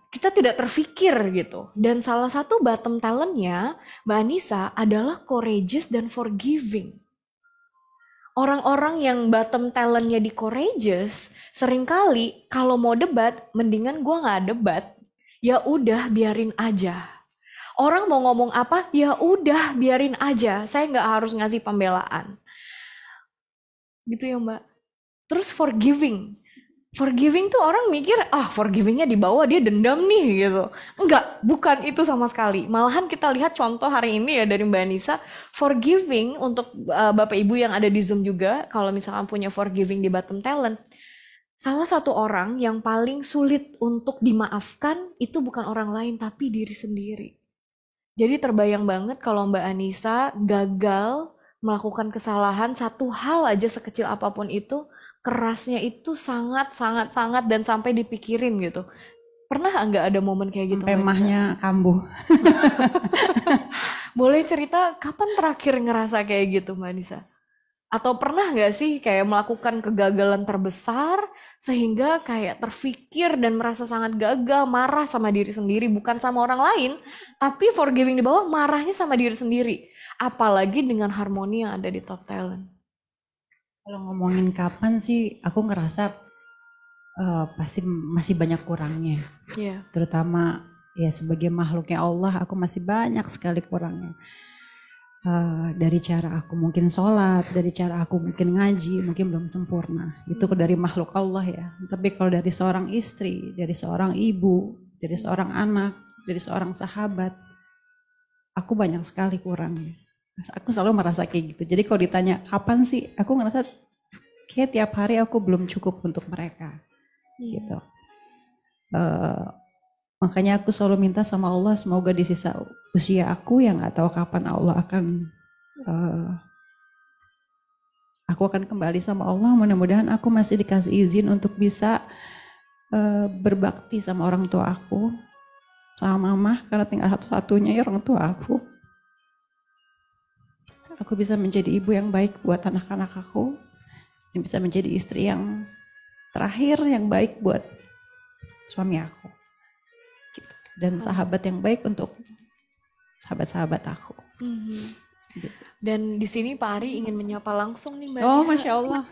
kita tidak terfikir gitu. Dan salah satu bottom talentnya Mbak Anissa adalah courageous dan forgiving. Orang-orang yang bottom talentnya di courageous, seringkali kalau mau debat, mendingan gue gak debat. ya udah biarin aja. Orang mau ngomong apa, ya udah biarin aja. Saya nggak harus ngasih pembelaan. Gitu ya Mbak. Terus forgiving. Forgiving tuh orang mikir, forgivingnya di bawah dia dendam nih gitu. Enggak, bukan itu sama sekali. Malahan kita lihat contoh hari ini ya dari Mbak Anissa, forgiving untuk Bapak Ibu yang ada di Zoom juga, kalau misalkan punya forgiving di Bottom Talent, salah satu orang yang paling sulit untuk dimaafkan itu bukan orang lain tapi diri sendiri. Jadi terbayang banget kalau Mbak Anissa gagal melakukan kesalahan satu hal aja sekecil apapun itu, kerasnya itu sangat dan sampai dipikirin gitu. Pernah nggak ada momen kayak gitu? Sampai mahnya kambuh. Boleh cerita kapan terakhir ngerasa kayak gitu Mbak Anissa? Atau pernah nggak sih kayak melakukan kegagalan terbesar sehingga kayak terfikir dan merasa sangat gagal, marah sama diri sendiri, bukan sama orang lain, tapi forgiving di bawah marahnya sama diri sendiri. Apalagi dengan harmoni yang ada di Top Talent. Kalau ngomongin kapan sih, aku ngerasa pasti masih banyak kurangnya. Iya. Terutama ya sebagai makhluknya Allah, aku masih banyak sekali kurangnya. Dari cara aku mungkin sholat, dari cara aku mungkin ngaji, mungkin belum sempurna. Itu dari makhluk Allah ya. Tapi kalau dari seorang istri, dari seorang ibu, dari seorang anak, dari seorang sahabat, aku banyak sekali kurangnya. Aku selalu merasa kayak gitu. Jadi kalau ditanya kapan sih, aku ngerasa kayak tiap hari aku belum cukup untuk mereka. Gitu. Makanya aku selalu minta sama Allah semoga di sisa usia aku yang nggak tahu kapan Allah akan aku akan kembali sama Allah. Mudah-mudahan aku masih dikasih izin untuk bisa berbakti sama orang tua aku, sama mama, karena tinggal satu-satunya ya orang tua aku. Aku bisa menjadi ibu yang baik buat anak-anak aku, dan bisa menjadi istri yang terakhir yang baik buat suami aku. Gitu. Dan sahabat yang baik untuk sahabat-sahabat aku. Gitu. Dan di sini Pak Ari ingin menyapa langsung nih Mbak Oh, Anissa. Masya Allah.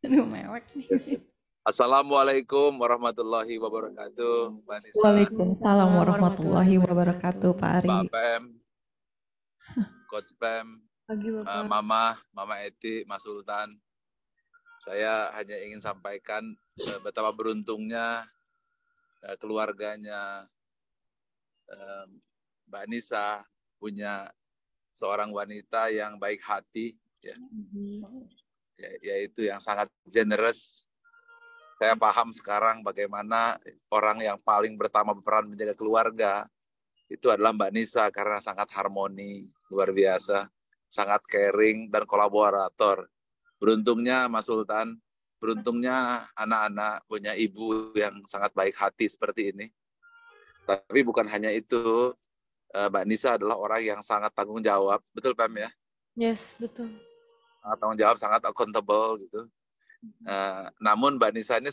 Aduh, mewek nih. Assalamualaikum warahmatullahi wabarakatuh. Mbak Anissa, Waalaikumsalam warahmatullahi wabarakatuh, Pak Ari. Pak Pem, Coach Pem, Pagi Bapak. Mama Eti, Mas Sultan. Saya hanya ingin sampaikan betapa beruntungnya keluarganya Mbak Anissa punya seorang wanita yang baik hati, ya, yaitu yang sangat generous. Saya paham sekarang bagaimana orang yang paling pertama berperan menjaga keluarga itu adalah Mbak Anissa karena sangat harmoni, luar biasa, sangat caring dan kolaborator. Beruntungnya Mas Sultan, beruntungnya anak-anak punya ibu yang sangat baik hati seperti ini. Tapi bukan hanya itu, Mbak Anissa adalah orang yang sangat tanggung jawab, betul Pam ya? Yes, betul. Sangat tanggung jawab, sangat accountable gitu. Namun Mbak Anissa ini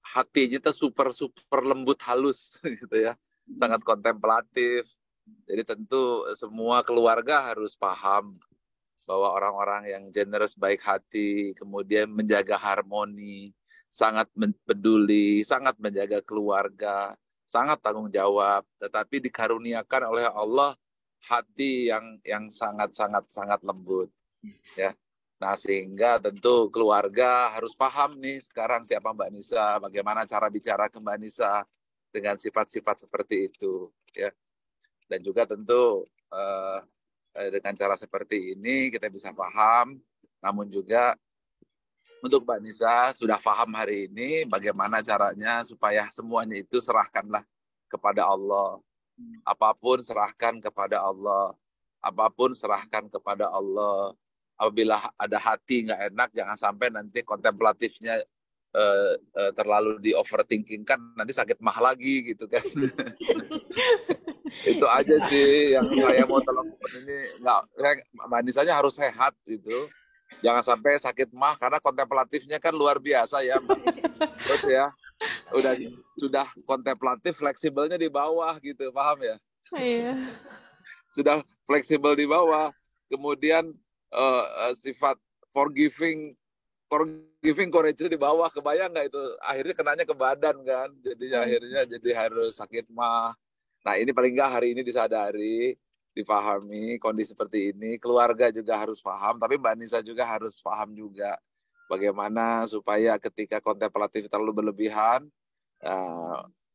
hatinya tuh super lembut halus gitu ya, sangat kontemplatif. Jadi tentu semua keluarga harus paham bahwa orang-orang yang generous, baik hati, kemudian menjaga harmoni, sangat peduli, sangat menjaga keluarga, sangat tanggung jawab, tetapi dikaruniakan oleh Allah hati yang sangat lembut, ya. Nah, sehingga tentu keluarga harus paham nih sekarang siapa Mbak Anissa, bagaimana cara bicara ke Mbak Anissa dengan sifat-sifat seperti itu, ya. Dan juga tentu dengan cara seperti ini kita bisa paham, namun juga untuk Mbak Anissa sudah paham hari ini bagaimana caranya supaya semuanya itu serahkanlah kepada Allah. Apapun serahkan kepada Allah. Apapun serahkan kepada Allah. Apabila ada hati nggak enak, jangan sampai nanti kontemplatifnya terlalu di overthinking kan, nanti sakit mah lagi gitu kan. Itu aja sih yang saya mau telepon ini. Mbak Anissanya harus sehat gitu. Jangan sampai sakit mah karena kontemplatifnya kan luar biasa ya Mbak. Terus ya, sudah kontemplatif, fleksibelnya di bawah gitu, paham ya? Iya. Sudah fleksibel di bawah, kemudian sifat forgiving forgiving courage di bawah, kebayang nggak itu? Akhirnya kenanya ke badan kan, jadinya akhirnya jadi harus sakit mah. Nah ini paling nggak hari ini disadari, dipahami kondisi seperti ini. Keluarga juga harus paham, tapi Mbak Nisa juga harus paham juga bagaimana supaya ketika kontemplatif terlalu berlebihan,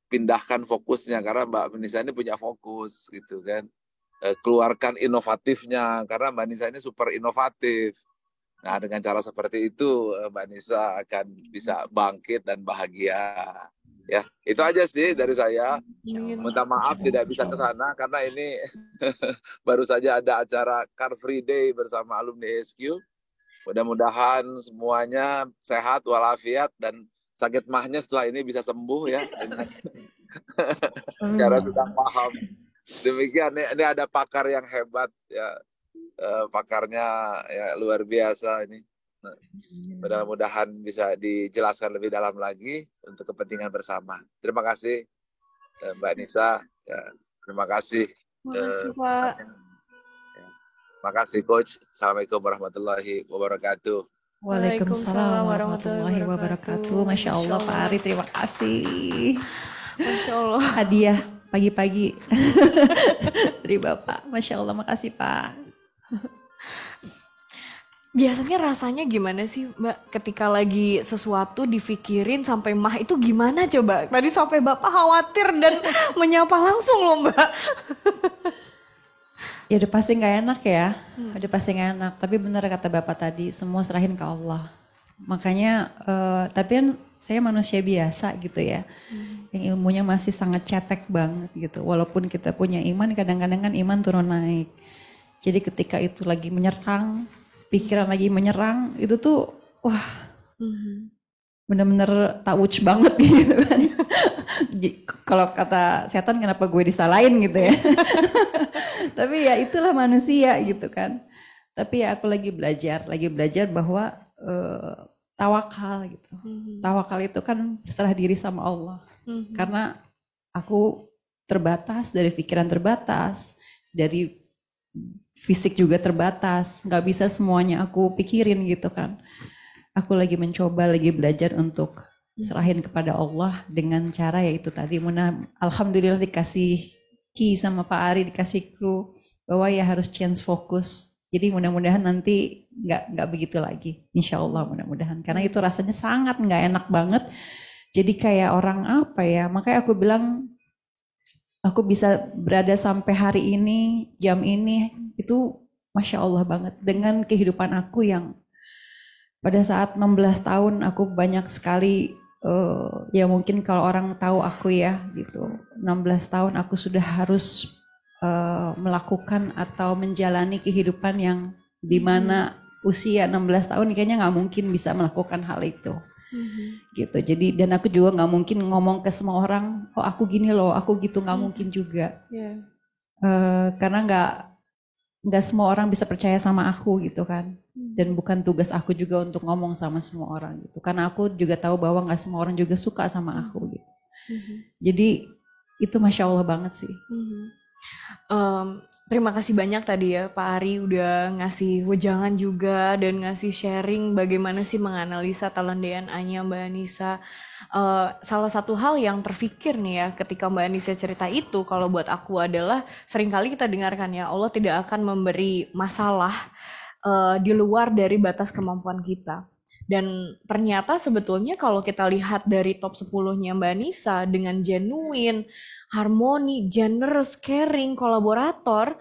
pindahkan fokusnya, karena Mbak Nisa ini punya fokus gitu kan. Keluarkan inovatifnya, karena Mbak Nisa ini super inovatif. Nah, dengan cara seperti itu Mbak Nisa akan bisa bangkit dan bahagia. Ya, itu aja sih dari saya. Minta maaf tidak bisa ke sana karena ini baru saja ada acara Car Free Day bersama alumni HQ. Mudah-mudahan semuanya sehat walafiat dan sakit mahnya setelah ini bisa sembuh ya dengan cara sudah paham. Demikian, ini ada pakar yang hebat ya. Pakarnya ya luar biasa ini. Nah, mudah-mudahan bisa dijelaskan lebih dalam lagi untuk kepentingan bersama. Terima kasih Mbak Nisa. Ya, terima kasih. Terima kasih Pak. Terima kasih Coach. Assalamualaikum warahmatullahi wabarakatuh. Waalaikumsalam warahmatullahi wabarakatuh. Masya Allah Pak Ari, terima kasih. Masya Allah. Hadiah pagi-pagi dari Bapak. Masya Allah, makasih Pak. Biasanya rasanya gimana sih Mbak ketika lagi sesuatu dipikirin sampai mah itu gimana coba? Tadi sampai Bapak khawatir dan menyapa langsung loh Mbak. Ya udah pasti gak enak ya, udah pasti gak enak. Tapi benar kata Bapak tadi, semua serahin ke Allah. Makanya, tapi kan saya manusia biasa gitu ya. Yang ilmunya masih sangat cetek banget gitu. Walaupun kita punya iman, kadang-kadang kan iman turun naik. Jadi ketika itu lagi menyerang, pikiran lagi menyerang, itu tuh wah bener-bener tawuj banget gitu kan. Kalau kata setan kenapa gue disalahin gitu ya. Tapi ya itulah manusia gitu kan. Tapi ya aku lagi belajar bahwa tawakal gitu. Tawakal itu kan berserah diri sama Allah. Karena aku terbatas, dari pikiran terbatas, dari fisik juga terbatas, nggak bisa semuanya aku pikirin gitu kan. Aku lagi mencoba, lagi belajar untuk serahin kepada Allah dengan cara yaitu tadi. Alhamdulillah dikasih key sama Pak Ari, dikasih clue bahwa ya harus change fokus. Jadi mudah-mudahan nanti nggak begitu lagi, insya Allah mudah-mudahan. Karena itu rasanya sangat nggak enak banget. Jadi kayak orang apa ya? Makanya aku bilang aku bisa berada sampai hari ini, jam ini, itu Masya Allah banget. Dengan kehidupan aku yang pada saat 16 tahun aku banyak sekali, ya mungkin kalau orang tahu aku ya gitu. 16 tahun aku sudah harus melakukan atau menjalani kehidupan yang dimana usia 16 tahun kayaknya gak mungkin bisa melakukan hal itu. Gitu. Jadi dan aku juga nggak mungkin ngomong ke semua orang, oh aku gini loh, aku gitu, nggak mungkin juga. Karena nggak semua orang bisa percaya sama aku gitu kan. Dan bukan tugas aku juga untuk ngomong sama semua orang gitu. Karena aku juga tahu bahwa nggak semua orang juga suka sama aku gitu. Jadi itu Masya Allah banget sih. Terima kasih banyak tadi ya Pak Ari udah ngasih wejangan juga dan ngasih sharing bagaimana sih menganalisa talent DNA-nya Mbak Anissa. Salah satu hal yang terfikir nih ya ketika Mbak Anissa cerita itu kalau buat aku adalah seringkali kita dengarkan ya Allah tidak akan memberi masalah di luar dari batas kemampuan kita. Dan ternyata sebetulnya kalau kita lihat dari top 10-nya Mbak Anissa dengan genuine, harmoni, generous, caring, kolaborator,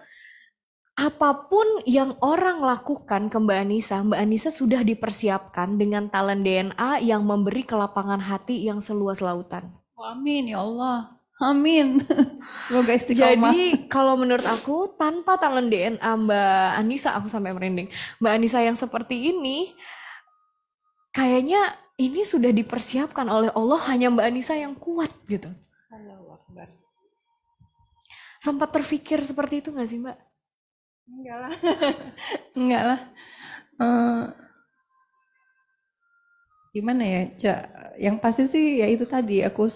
apapun yang orang lakukan ke Mbak Anissa sudah dipersiapkan dengan talent DNA yang memberi kelapangan hati yang seluas lautan. Amin ya Allah. Amin. Semoga istiqomah. Jadi kalau menurut aku tanpa talent DNA Mbak Anissa, aku sampai merinding. Mbak Anissa yang seperti ini, kayaknya ini sudah dipersiapkan oleh Allah, hanya Mbak Anissa yang kuat gitu. Allahu Akbar. Sempat terfikir seperti itu gak sih Mbak? Enggak lah. Enggak lah. Gimana ya? Yang pasti sih ya itu tadi aku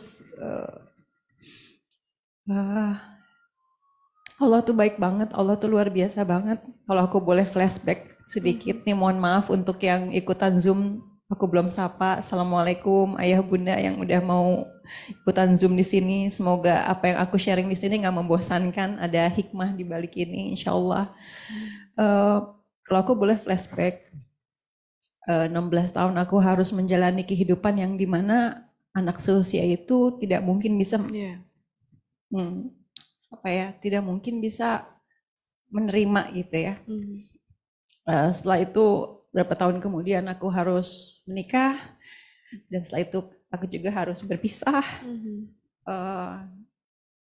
Allah tuh baik banget, Allah tuh luar biasa banget. Kalau aku boleh flashback sedikit nih, mohon maaf untuk yang ikutan Zoom Aku belum sapa. Assalamualaikum ayah bunda yang udah mau ikutan Zoom di sini. Semoga apa yang aku sharing di sini nggak membosankan. Ada hikmah di balik ini, insya Allah. Kalau aku boleh flashback, 16 tahun aku harus menjalani kehidupan yang dimana anak seusia itu tidak mungkin bisa, tidak mungkin bisa menerima gitu ya. Setelah itu berapa tahun kemudian aku harus menikah, dan setelah itu aku juga harus berpisah.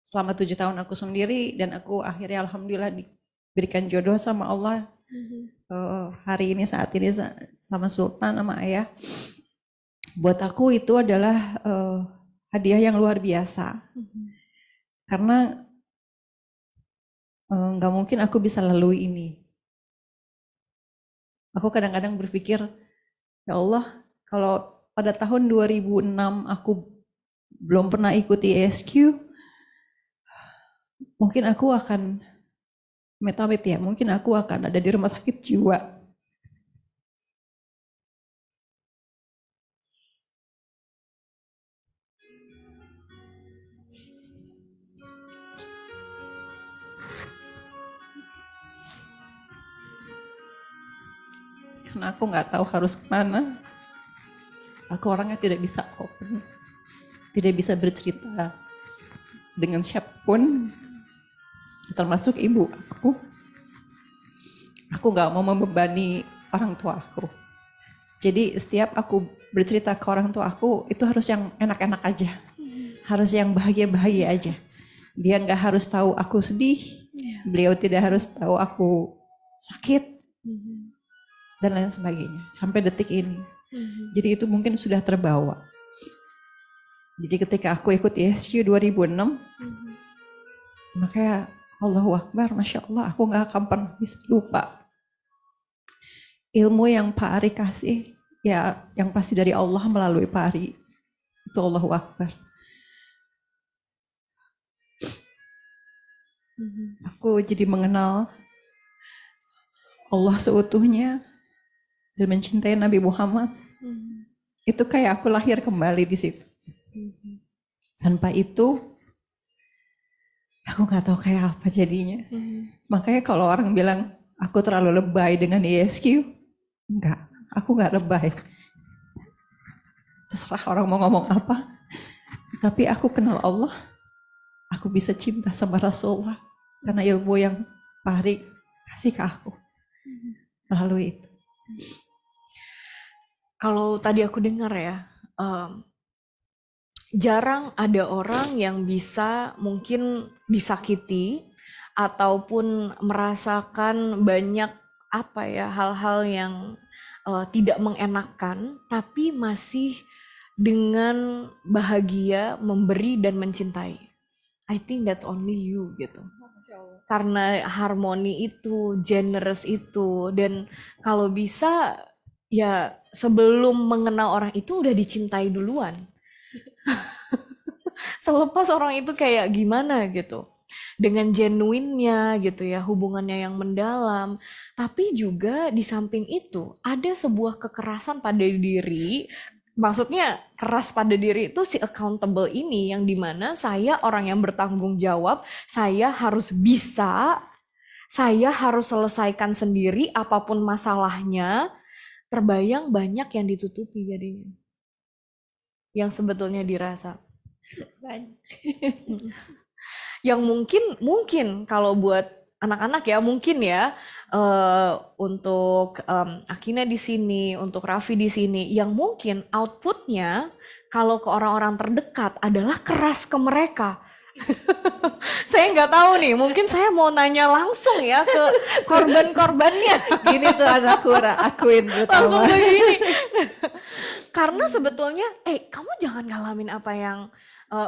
Selama 7 tahun aku sendiri, dan aku akhirnya alhamdulillah diberikan jodoh sama Allah. Hari ini, saat ini sama Sultan, sama ayah. Buat aku itu adalah hadiah yang luar biasa. Karena nggak mungkin aku bisa lalui ini. Aku kadang-kadang berpikir, ya Allah, kalau pada tahun 2006 aku belum pernah ikuti ESQ, mungkin aku akan mungkin aku akan ada di rumah sakit jiwa. Karena aku nggak tahu harus kemana. Aku orangnya tidak bisa open, tidak bisa bercerita dengan siapapun, termasuk ibu aku. Aku nggak mau membebani orang tua aku. Jadi setiap aku bercerita ke orang tua aku, itu harus yang enak-enak aja, harus yang bahagia-bahagia aja. Dia nggak harus tahu aku sedih, beliau tidak harus tahu aku sakit, dan lain sebagainya, sampai detik ini. Jadi itu mungkin sudah terbawa. Jadi ketika aku ikut ESQ 2006, makanya Allahu Akbar, Masya Allah, aku gak akan pernah bisa lupa. Ilmu yang Pak Ari kasih, ya yang pasti dari Allah melalui Pak Ari. Itu Allahu Akbar. Aku jadi mengenal Allah seutuhnya, dan mencintai Nabi Muhammad. Itu kayak aku lahir kembali di situ. Tanpa itu, aku nggak tahu kayak apa jadinya. Makanya kalau orang bilang aku terlalu lebay dengan ESQ, enggak, aku nggak lebay. Terserah orang mau ngomong apa, tapi aku kenal Allah. Aku bisa cinta sama Rasulullah karena ilmu yang Pak Ari kasih ke aku melalui itu. Kalau tadi aku dengar ya, jarang ada orang yang bisa mungkin disakiti ataupun merasakan banyak hal-hal yang tidak mengenakan, tapi masih dengan bahagia memberi dan mencintai. I think that's only you gitu. Karena harmoni itu, generous itu, dan kalau bisa ya sebelum mengenal orang itu udah dicintai duluan. Selepas orang itu kayak gimana gitu, dengan genuinnya gitu ya, hubungannya yang mendalam. Tapi juga di samping itu ada sebuah kekerasan pada diri. Maksudnya keras pada diri itu si accountable ini, yang dimana saya orang yang bertanggung jawab, saya harus bisa, saya harus selesaikan sendiri apapun masalahnya. Terbayang banyak yang ditutupi jadinya, yang sebetulnya dirasa banyak. Yang mungkin kalau buat anak-anak ya mungkin ya, untuk Akina di sini, untuk Raffi di sini, yang mungkin outputnya kalau ke orang-orang terdekat adalah keras ke mereka. Saya nggak tahu nih, mungkin saya mau nanya langsung ya ke korban-korbannya. Gini tuh anakku, akuin langsung begini. Karena sebetulnya, kamu jangan ngalamin apa yang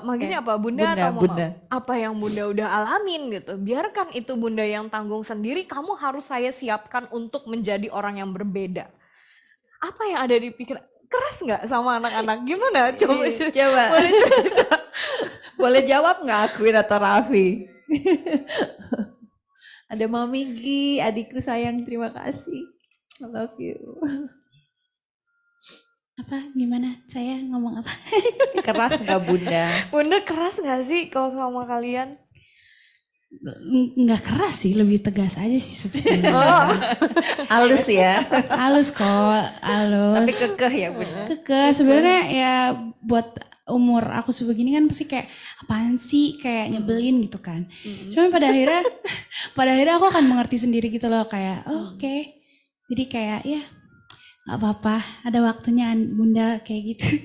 makanya apa bunda atau mama, apa yang bunda udah alamin gitu. Biarkan itu bunda yang tanggung sendiri. Kamu harus saya siapkan untuk menjadi orang yang berbeda. Apa yang ada di pikiran? Keras nggak sama anak-anak? Gimana? Coba. Boleh cerita? Boleh jawab nggak Akuin atau Raffi? Ada Mami Gi, adikku sayang, terima kasih. I love you. Apa? Gimana? Saya ngomong apa? Keras nggak Bunda? Bunda keras gak sih kalau sama kalian? Nggak keras sih, lebih tegas aja sih sebetulnya. Halus ya. Halus kok, halus. Tapi kekeh ya Bunda. Kekeh sebenarnya ya buat umur aku sebegini kan pasti kayak apaan sih, kayak nyebelin gitu kan. Cuman pada akhirnya aku akan mengerti sendiri gitu loh, kayak oke. Jadi kayak ya nggak apa-apa, ada waktunya Bunda kayak gitu.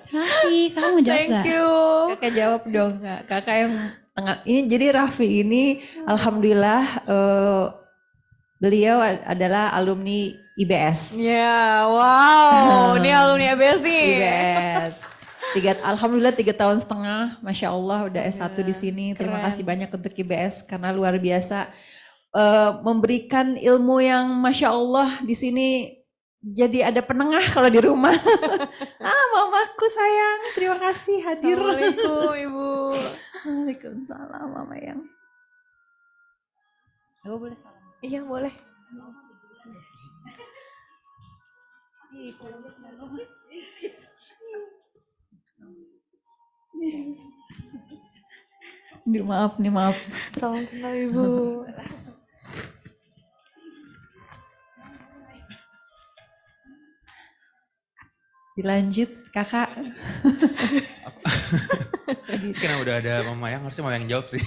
Terima kasih, kamu mau jawab Thank nggak? you. Kakak jawab dong Kak. Kakak yang tengah. Ini jadi Raffi ini alhamdulillah beliau adalah alumni IBS. Ya, wow. Ini alumni ABS nih. IBS. Alhamdulillah 3 tahun setengah, Masya Allah udah S1 di sini. Terima kasih banyak untuk IBS karena luar biasa memberikan ilmu yang Masya Allah di sini. Jadi ada penengah kalau di rumah. Mamaku sayang, terima kasih hadir. Assalamualaikum Ibu. Waalaikumsalam Mama yang. Aku boleh salam? Iya boleh. Maaf. Salam kenal Ibu. Dilanjut Kakak. Karena udah ada Mama yang harusnya Mama yang jawab sih.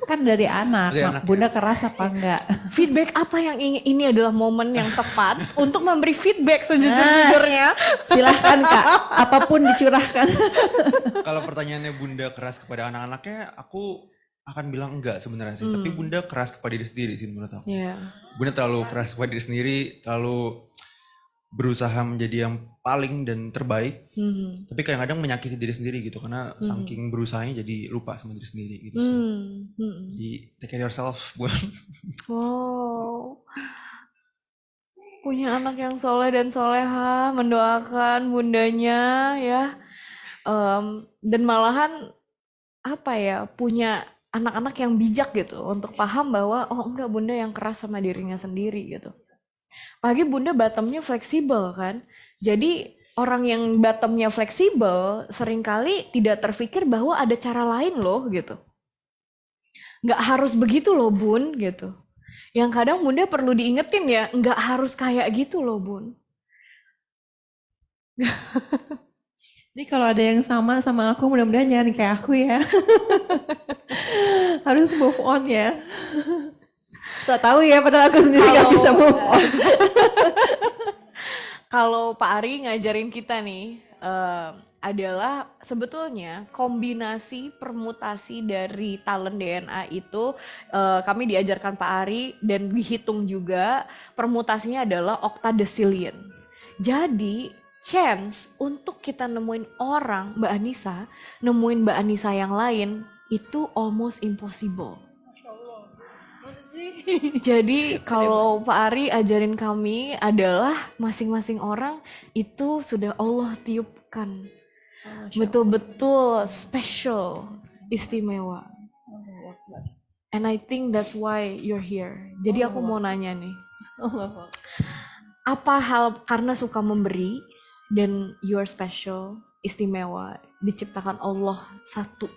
Kan dari anak, Dari anak, Bunda keras apa enggak? Feedback apa yang ini adalah momen yang tepat untuk memberi feedback sejujur-jujurnya. Silahkan Kak, apapun dicurahkan. Kalau pertanyaannya Bunda keras kepada anak-anaknya, aku akan bilang enggak sebenarnya sih. Tapi Bunda keras kepada diri sendiri sih menurut aku. Iya. Bunda terlalu keras kepada diri sendiri, terlalu berusaha menjadi yang paling dan terbaik. Tapi kadang-kadang menyakiti diri sendiri gitu. Karena saking berusahanya jadi lupa sama diri sendiri gitu sih. Jadi take care yourself, buat. Wow. Punya anak yang soleh dan soleha, mendoakan bundanya ya. Dan malahan apa ya, punya anak-anak yang bijak gitu untuk paham bahwa oh enggak, Bunda yang keras sama dirinya sendiri gitu. Apalagi Bunda bottomnya fleksibel kan. Jadi orang yang bottomnya fleksibel seringkali tidak terpikir bahwa ada cara lain loh gitu. Nggak harus begitu loh Bun gitu. Yang kadang Bunda perlu diingetin ya, nggak harus kayak gitu loh Bun. Jadi kalau ada yang sama aku, mudah-mudahan jangan kayak aku ya. Harus move on ya. So tahu ya, padahal aku sendiri nggak bisa move on. Kalau Pak Ari ngajarin kita nih adalah sebetulnya kombinasi permutasi dari talent DNA itu kami diajarkan Pak Ari dan dihitung juga permutasinya adalah octadecillion. Jadi chance untuk kita nemuin orang Mbak Anissa, nemuin Mbak Anissa yang lain itu almost impossible. Jadi kalau Pak Ari ajarin kami adalah masing-masing orang itu sudah Allah tiupkan. Betul-betul special, istimewa. And I think that's why you're here. Jadi aku mau nanya nih. Apa hal karena suka memberi dan you're special, istimewa, diciptakan Allah satu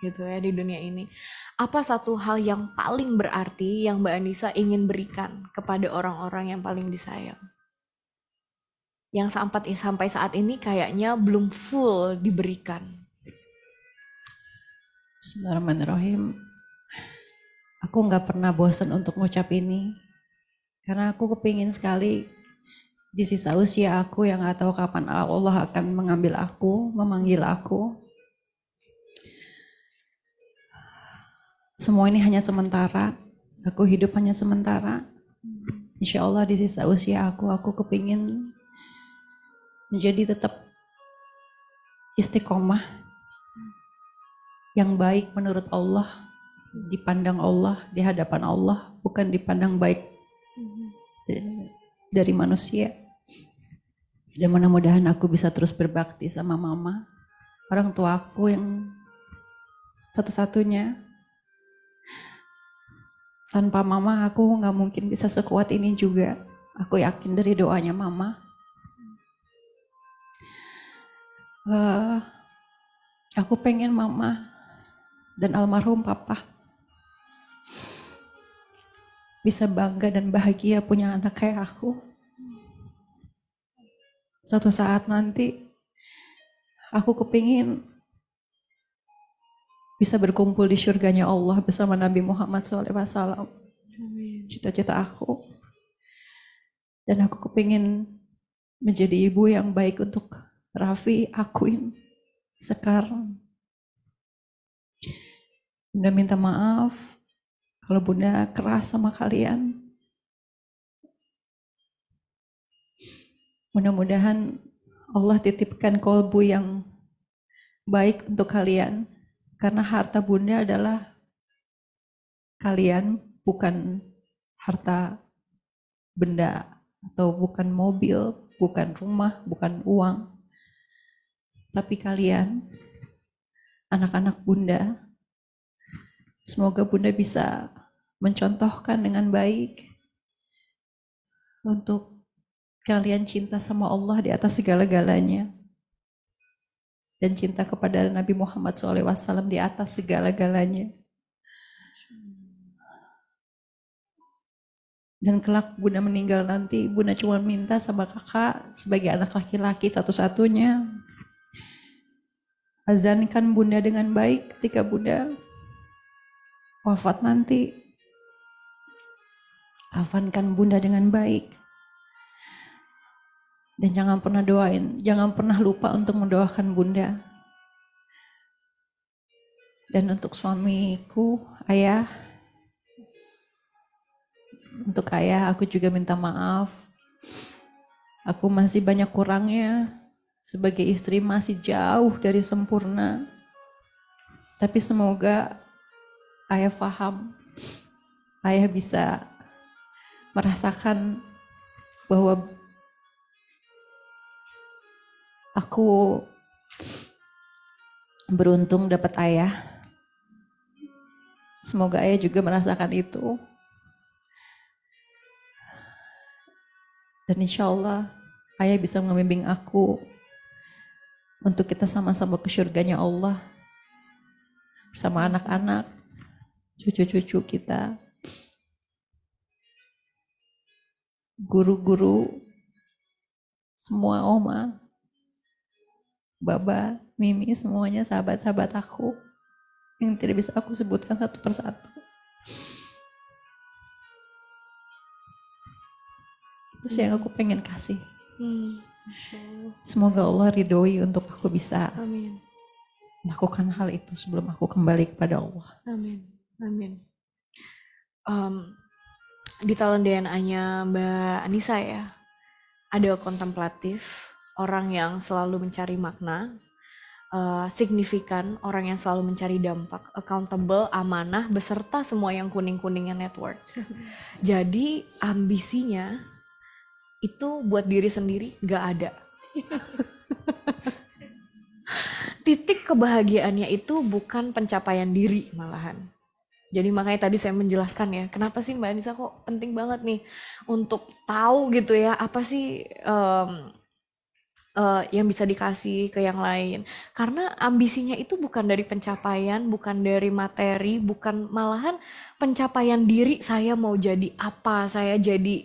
gitu ya di dunia ini. Apa satu hal yang paling berarti yang Mbak Anissa ingin berikan kepada orang-orang yang paling disayang? Yang sampai saat ini kayaknya belum full diberikan. Bismillahirrahmanirrahim. Aku nggak pernah bosan untuk ngucap ini. Karena aku kepingin sekali di sisa usia aku yang nggak tahu kapan Allah akan mengambil aku, memanggil aku. Semua ini hanya sementara, aku hidup hanya sementara. Insya Allah di sisa usia aku kepingin menjadi tetap istiqomah yang baik menurut Allah, dipandang Allah, di hadapan Allah, bukan dipandang baik dari manusia. Dan mudah-mudahan aku bisa terus berbakti sama mama, orang tua aku yang satu-satunya. Tanpa mama aku gak mungkin bisa sekuat ini juga. Aku yakin dari doanya mama. Eh, aku pengen mama dan almarhum papa bisa bangga dan bahagia punya anak kayak aku. Suatu saat nanti aku kepingin bisa berkumpul di surganya Allah bersama Nabi Muhammad SAW. Cita-cita aku. Dan aku kepingin menjadi ibu yang baik untuk Raffi, Akuin, sekarang. Bunda minta maaf kalau Bunda keras sama kalian. Mudah-mudahan Allah titipkan kolbu yang baik untuk kalian. Karena harta Bunda adalah kalian, bukan harta benda atau bukan mobil, bukan rumah, bukan uang. Tapi kalian, anak-anak Bunda, semoga Bunda bisa mencontohkan dengan baik untuk kalian cinta sama Allah di atas segala-galanya. Dan cinta kepada Nabi Muhammad SAW di atas segala-galanya. Dan kelak Bunda meninggal nanti, Bunda cuma minta sama kakak sebagai anak laki-laki satu-satunya. Azankan Bunda dengan baik ketika Bunda wafat nanti. Kafankan Bunda dengan baik. Dan jangan pernah doain, jangan pernah lupa untuk mendoakan Bunda. Dan untuk suamiku, ayah, untuk ayah aku juga minta maaf. Aku masih banyak kurangnya. Sebagai istri masih jauh dari sempurna. Tapi semoga ayah paham. Ayah bisa merasakan bahwa aku beruntung dapat ayah. Semoga ayah juga merasakan itu. Dan insya Allah ayah bisa membimbing aku untuk kita sama-sama ke surganya Allah. Bersama anak-anak, cucu-cucu kita. Guru-guru, semua oma, baba, mimi, semuanya sahabat-sahabat aku. Yang tidak bisa aku sebutkan satu persatu. Itu yang aku pengen kasih. Semoga Allah ridhoi untuk aku bisa melakukan hal itu sebelum aku kembali kepada Allah. Amin. Amin. Di talent DNA-nya Mbak Anissa ya, ada kontemplatif, orang yang selalu mencari makna, signifikan, orang yang selalu mencari dampak, accountable, amanah, beserta semua yang kuning-kuningnya network. Jadi ambisinya itu buat diri sendiri gak ada. Titik kebahagiaannya itu bukan pencapaian diri malahan. Jadi makanya tadi saya menjelaskan ya, kenapa sih Mbak Anissa kok penting banget nih untuk tahu gitu ya, apa sih yang bisa dikasih ke yang lain. Karena ambisinya itu bukan dari pencapaian, bukan dari materi, bukan malahan pencapaian diri. Saya mau jadi apa, saya jadi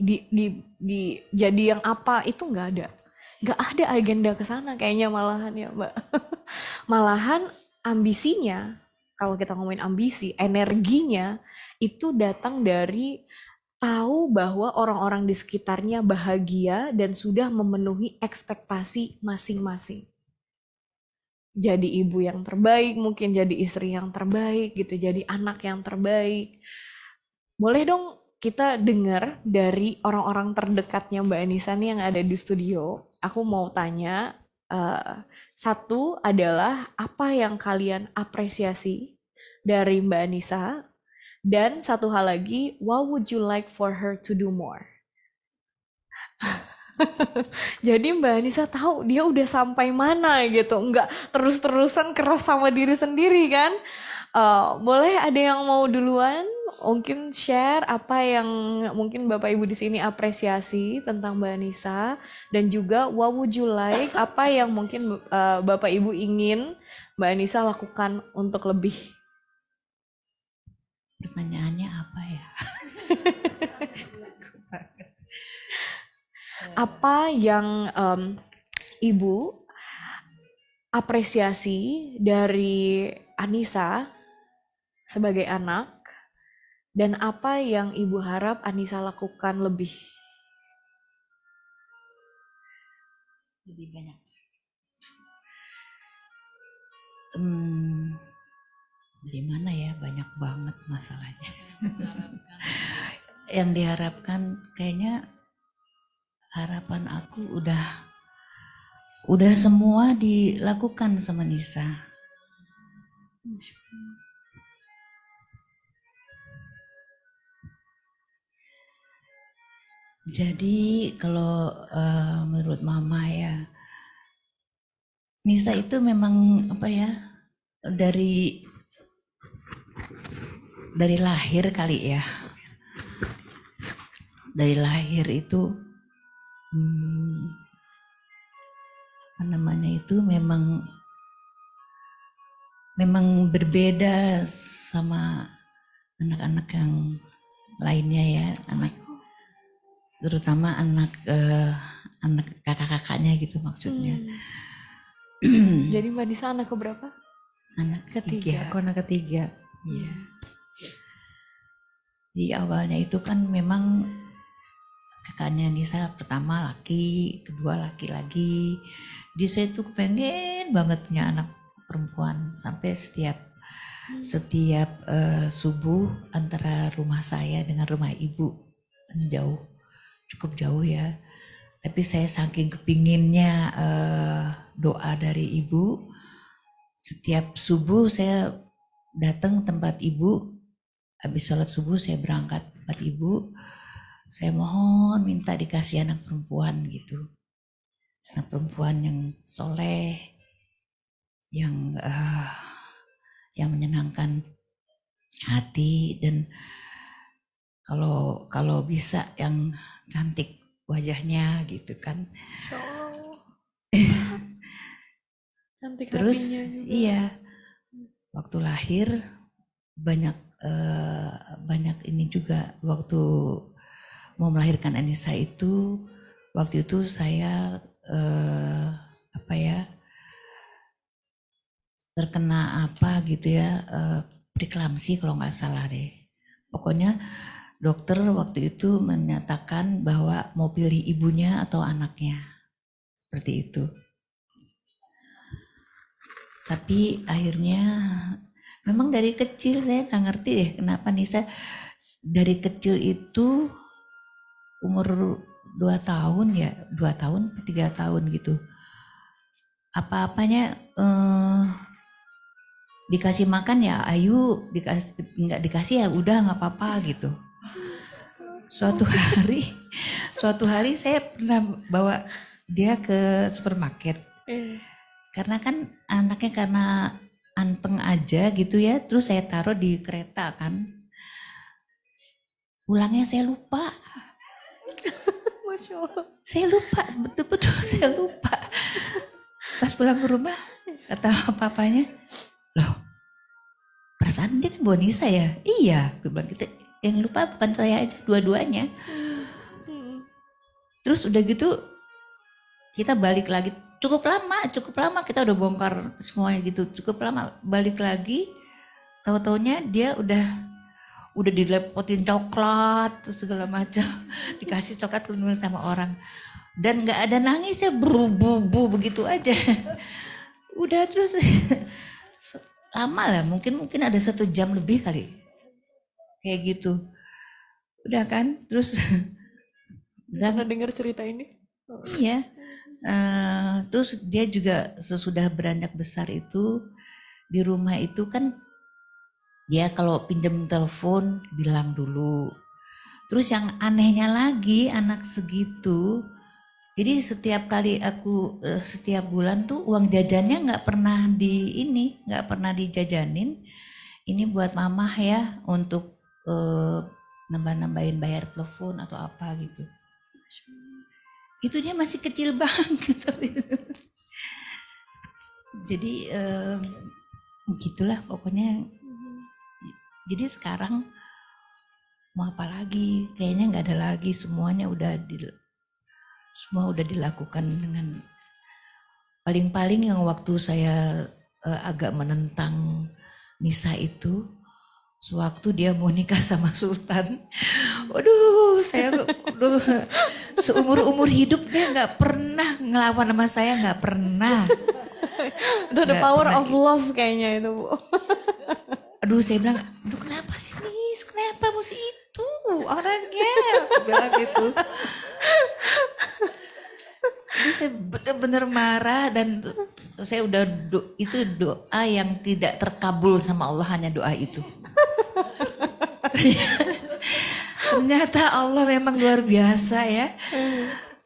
jadi yang apa, itu nggak ada. Nggak ada agenda ke sana kayaknya malahan ya Mbak. Malahan ambisinya, kalau kita ngomongin ambisi, energinya itu datang dari tahu bahwa orang-orang di sekitarnya bahagia dan sudah memenuhi ekspektasi masing-masing. Jadi ibu yang terbaik, mungkin jadi istri yang terbaik gitu, jadi anak yang terbaik. Boleh dong kita dengar dari orang-orang terdekatnya Mbak Anissa nih yang ada di studio. Aku mau tanya, satu adalah apa yang kalian apresiasi dari Mbak Anissa? Dan satu hal lagi, what would you like for her to do more? Jadi Mbak Anissa tahu dia udah sampai mana gitu, nggak terus-terusan keras sama diri sendiri kan? Boleh ada yang mau duluan? Mungkin share apa yang mungkin Bapak Ibu di sini apresiasi tentang Mbak Anissa, dan juga what would you like, apa yang mungkin Bapak Ibu ingin Mbak Anissa lakukan untuk lebih. Pertanyaannya apa ya? Apa yang Ibu apresiasi dari Anissa sebagai anak, dan apa yang Ibu harap Anissa lakukan lebih? Lebih banyak. Dari mana ya? Banyak banget masalahnya. Yang diharapkan kayaknya harapan aku udah semua dilakukan sama Nisa. Jadi kalau menurut Mama ya, Nisa itu memang apa ya, dari lahir kali ya. Dari lahir itu apa namanya itu memang berbeda sama anak-anak yang lainnya ya, terutama anak kakak-kakaknya gitu maksudnya. Jadi Mbak Nisa anak keberapa? Anak ketiga. Aku anak ketiga. Iya. Di awalnya itu kan memang kakaknya Nisa pertama laki, kedua laki lagi. Dia itu pengen banget punya anak perempuan, sampai setiap subuh antara rumah saya dengan rumah ibu cukup jauh ya. Tapi saya saking kepinginnya doa dari ibu, setiap subuh saya datang tempat ibu, habis sholat subuh saya berangkat tempat ibu, saya mohon minta dikasih anak perempuan gitu, anak perempuan yang soleh, yang menyenangkan hati, dan kalau bisa yang cantik wajahnya gitu kan. Cantik. Terus hatinya juga. iya, waktu lahir banyak ini juga. Waktu mau melahirkan Anissa itu, waktu itu saya terkena apa gitu ya, preeklamsi kalau nggak salah deh. Pokoknya dokter waktu itu menyatakan bahwa mau pilih ibunya atau anaknya, seperti itu. Tapi akhirnya memang dari kecil saya nggak ngerti deh kenapa Nisa dari kecil itu umur 2 tahun ya, 2 tahun, 3 tahun gitu. Apa-apanya dikasih makan ya ayu, nggak dikasih ya udah nggak apa-apa gitu. Suatu hari saya pernah bawa dia ke supermarket. Karena kan anaknya karena anteng aja gitu ya, terus saya taruh di kereta kan. Pulangnya saya lupa. Masya Allah. Saya lupa, betul-betul saya lupa. Pas pulang ke rumah, kata papanya, loh perasaan dia kan bawa Nisa ya? Iya, gue bilang gitu. Yang lupa bukan saya aja, dua-duanya. Terus udah gitu, kita balik lagi. Cukup lama kita udah bongkar semuanya gitu. Cukup lama, balik lagi. Tahu-taunya dia udah dilepotin coklat, terus segala macam. Dikasih coklat sama orang. Dan gak ada nangis ya, berubu begitu aja. Udah terus lama lah, mungkin ada 1 jam lebih kali. Kayak gitu. Udah kan, terus. Pernah dengar cerita ini? Iya. Terus dia juga sesudah beranjak besar itu, di rumah itu kan dia kalau pinjam telepon bilang dulu. Terus yang anehnya lagi anak segitu, jadi setiap kali aku setiap bulan tuh uang jajannya nggak pernah dijajanin, ini buat mamah ya untuk nambah-nambahin bayar telepon atau apa gitu. Itu dia masih kecil banget. Jadi begitulah pokoknya. Jadi sekarang mau apa lagi? Kayaknya nggak ada lagi, semuanya semua udah dilakukan dengan paling-paling yang waktu saya agak menentang Nisa itu, sewaktu dia mau nikah sama Sultan. Waduh, saya seumur-umur hidup dia nggak pernah ngelawan sama saya, nggak pernah. Itu the power of love kayaknya itu, Bu. Aduh, saya bilang, aduh kenapa sih Nis, kenapa mesti itu orangnya, aku bilang gitu. Jadi saya benar-benar marah dan saya udah itu doa yang tidak terkabul sama Allah, hanya doa itu. Ternyata Allah memang luar biasa ya.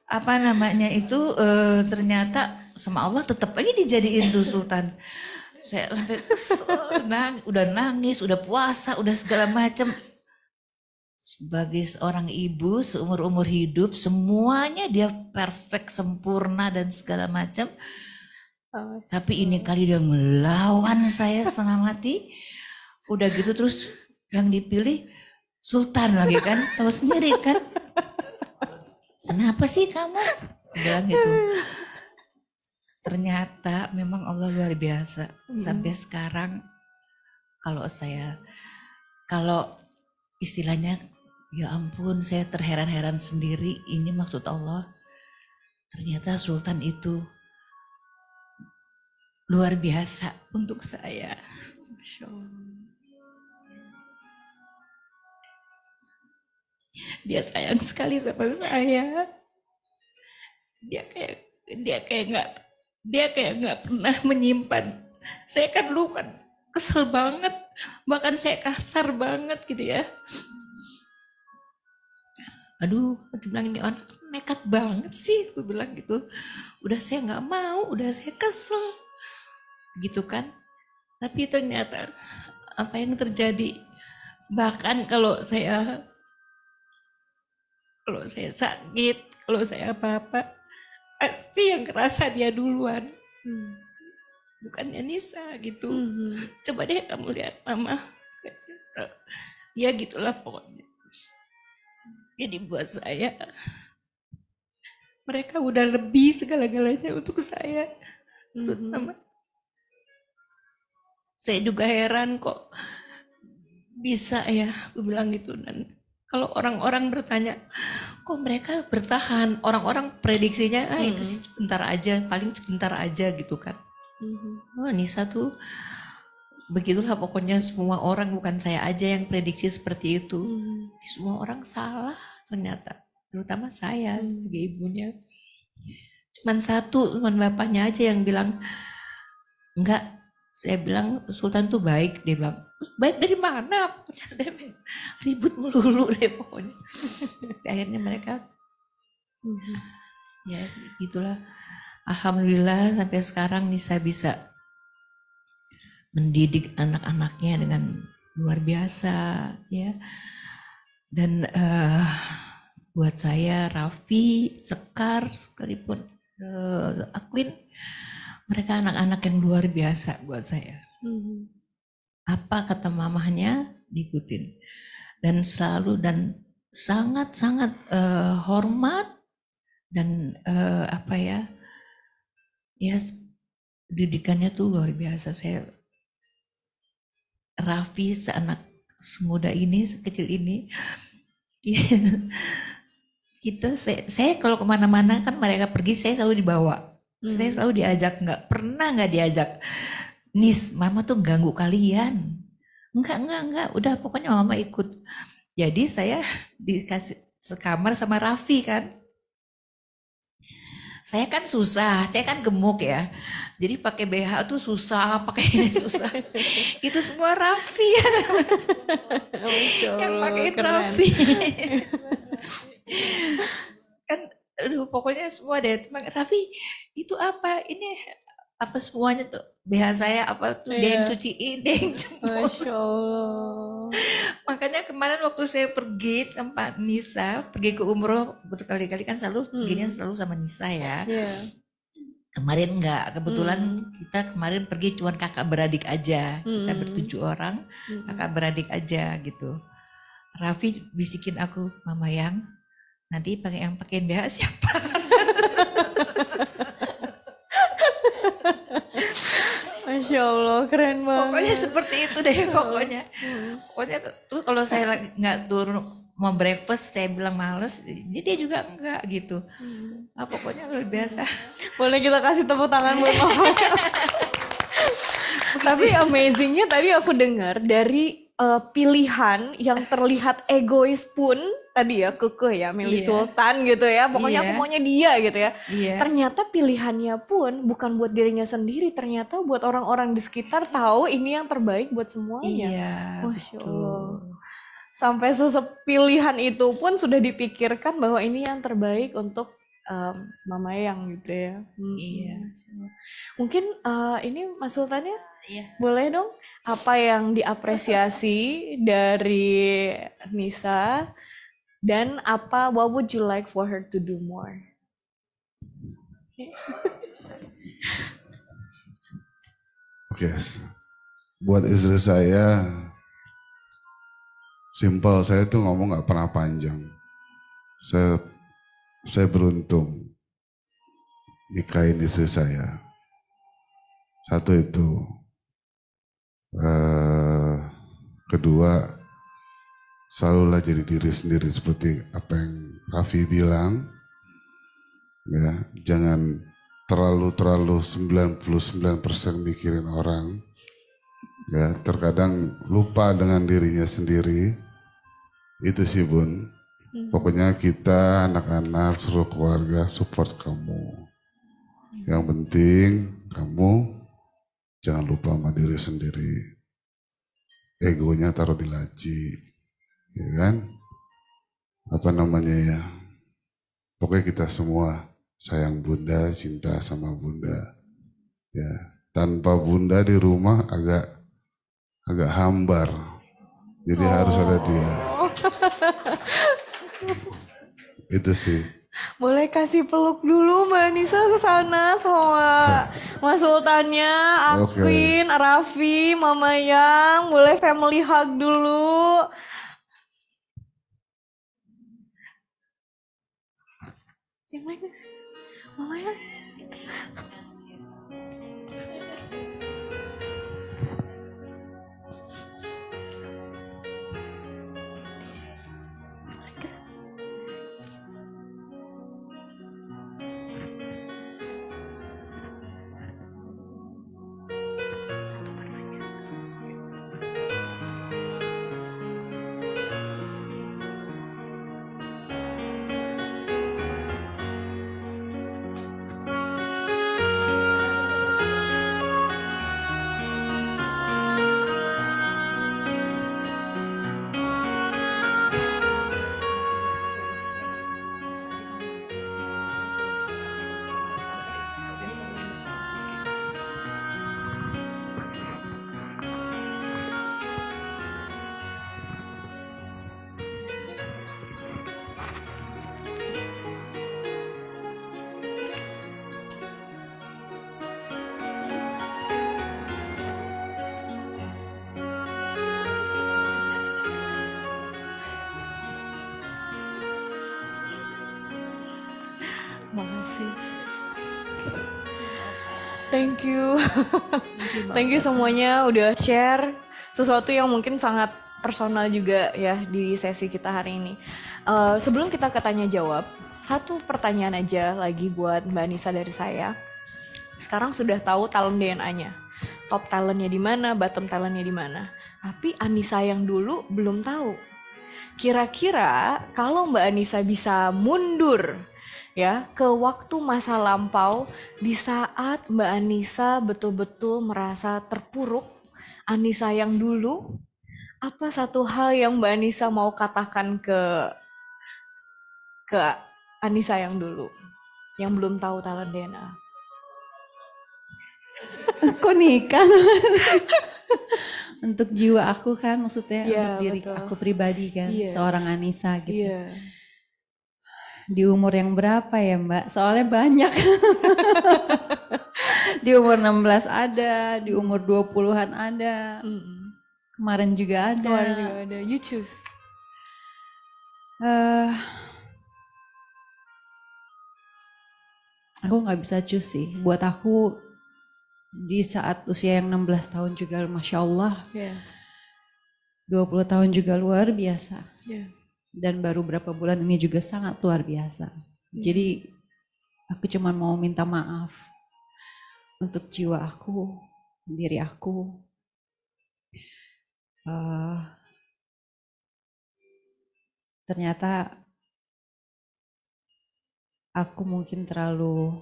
Apa namanya itu ternyata sama Allah tetap aja dijadiin tuh Sultan. Saya sampai kesel, udah nangis, udah puasa, udah segala macam. Sebagai seorang ibu seumur-umur hidup semuanya dia perfect, sempurna dan segala macam. Tapi ini kali dia melawan saya setengah mati. Udah gitu terus yang dipilih Sultan lagi kan, tahu sendiri kan. Kenapa sih kamu? Bilang gitu. Ternyata memang Allah luar biasa. Sampai sekarang kalau istilahnya ya ampun saya terheran-heran sendiri, ini maksud Allah. Ternyata Sultan itu luar biasa untuk saya. Dia sayang sekali sama saya. Dia kayak nggak pernah menyimpan. Saya kan dulu kan kesel banget, bahkan saya kasar banget gitu ya. Aduh, aku bilang ini orang nekat banget sih, aku bilang gitu. Udah saya nggak mau, udah saya kesel, gitu kan. Tapi ternyata apa yang terjadi, bahkan kalau saya sakit, kalau saya apa-apa, pasti yang kerasa dia duluan. Bukannya Nisa gitu. Coba deh kamu lihat mama. Ya gitulah pokoknya. Jadi buat saya, mereka udah lebih segala-galanya untuk saya. Terutama. Saya juga heran kok bisa ya, aku bilang gitu. Dan kalau orang-orang bertanya, kok mereka bertahan? Orang-orang prediksinya, itu sih sebentar aja, paling sebentar aja gitu kan. Oh, Nisa tuh begitulah pokoknya, semua orang, bukan saya aja yang prediksi seperti itu. Semua orang salah ternyata, terutama saya sebagai ibunya. Cuman bapaknya aja yang bilang, enggak. Saya bilang Sultan tuh baik, dia bilang baik dari mana? Saya ribut melulu deh pokoknya. Akhirnya mereka ya gitulah. Alhamdulillah sampai sekarang Nisa bisa mendidik anak-anaknya dengan luar biasa ya. Dan buat saya Raffi, Sekar sekalipun Akwin, mereka anak-anak yang luar biasa buat saya. Apa kata mamahnya diikutin. Dan selalu dan sangat-sangat hormat dan apa ya didikannya tuh luar biasa. Saya Raffi seanak semuda ini, sekecil ini, saya kalau kemana-mana kan mereka pergi, saya selalu dibawa. Saya selalu diajak, nggak pernah nggak diajak. Nis, mama tuh ganggu kalian. Enggak, udah pokoknya mama ikut. Jadi saya dikasih sekamar sama Raffi kan. Saya kan susah, saya kan gemuk ya. Jadi pakai BH tuh susah, pakai ini susah. Itu semua Raffi yang pakai Raffi. Kan aduh, pokoknya semua deh. Raffi itu apa? Ini apa semuanya tuh? BH saya apa tuh dia yang cuciin, dia yang jemur. Masya Allah. Makanya kemarin waktu saya pergi tempat Nisa, pergi ke umroh berkali-kali kan selalu perginya selalu sama Nisa ya. Iya. Kemarin enggak, kebetulan kita kemarin pergi cuman kakak beradik aja. Kita ber7 orang, kakak beradik aja gitu. Raffi bisikin aku, Mama Yang, nanti yang pakai BH siapa? Masya Allah, keren banget. Pokoknya seperti itu deh pokoknya. Pokoknya tuh kalau saya lagi nggak turun mau breakfast saya bilang males, dia juga enggak gitu. Nah, pokoknya luar biasa. Boleh kita kasih tepuk tangan buat Mama. Tapi amazingnya tadi aku dengar dari pilihan yang terlihat egois pun tadi ya kekeh ya milih Sultan gitu ya. Pokoknya aku maunya dia gitu ya. Ternyata pilihannya pun bukan buat dirinya sendiri, ternyata buat orang-orang di sekitar tahu ini yang terbaik buat semuanya. Iya, Masya Allah. Sampai pilihan itu pun sudah dipikirkan bahwa ini yang terbaik untuk Mama Yang gitu ya. Iya. Mungkin ini Mas Sultannya boleh dong apa yang diapresiasi dari Nisa dan apa what would you like for her to do more? Oke, buat istri saya simpel, saya tuh ngomong nggak pernah panjang. Saya beruntung nikahin istri saya. Satu itu. Kedua, selalulah jadi diri sendiri seperti apa yang Raffi bilang. Ya, jangan terlalu 99% mikirin orang. Ya, terkadang lupa dengan dirinya sendiri. Itu sih Bun. Pokoknya kita anak-anak seluruh keluarga support kamu. Yang penting kamu jangan lupa sama diri sendiri. Egonya taruh di laci. Ya kan? Apa namanya ya? Pokoknya kita semua sayang Bunda, cinta sama Bunda. Ya, tanpa Bunda di rumah agak hambar. Jadi harus ada dia. Itu sih. Boleh kasih peluk dulu Mbak Nisa ke sana sama Mas Sultannya, Akwin, Raffi, Mama Yang. Boleh family hug dulu. Yang mana? Mama Yang. Makasih. Thank you. Thank you semuanya udah share sesuatu yang mungkin sangat personal juga ya di sesi kita hari ini. Sebelum kita ke tanya jawab, satu pertanyaan aja lagi buat Mbak Nisa dari saya. Sekarang sudah tahu talent DNA-nya. Top talentnya di mana, bottom talentnya di mana. Tapi Anissa yang dulu belum tahu. Kira-kira kalau Mbak Anissa bisa mundur ya ke waktu masa lampau di saat Mbak Anissa betul-betul merasa terpuruk, Anissa yang dulu, apa satu hal yang Mbak Anissa mau katakan ke Anissa yang dulu yang belum tahu talent DNA? Kok nikah? Untuk jiwa aku kan, maksudnya Iya, untuk diri betul. aku pribadi kan, Yes. seorang Anissa gitu. Iya. Di umur yang berapa ya Mbak? Soalnya banyak. Di umur 16 ada, di umur 20-an ada. Kemarin juga ada. Kemarin juga ada. You choose. Aku nggak bisa choose sih. Buat aku di saat usia yang 16 tahun juga Masya Allah. Yeah. 20 tahun juga luar biasa. Yeah. Dan baru berapa bulan ini juga sangat luar biasa. Jadi aku cuma mau minta maaf untuk jiwa aku, diri aku. Ternyata aku mungkin terlalu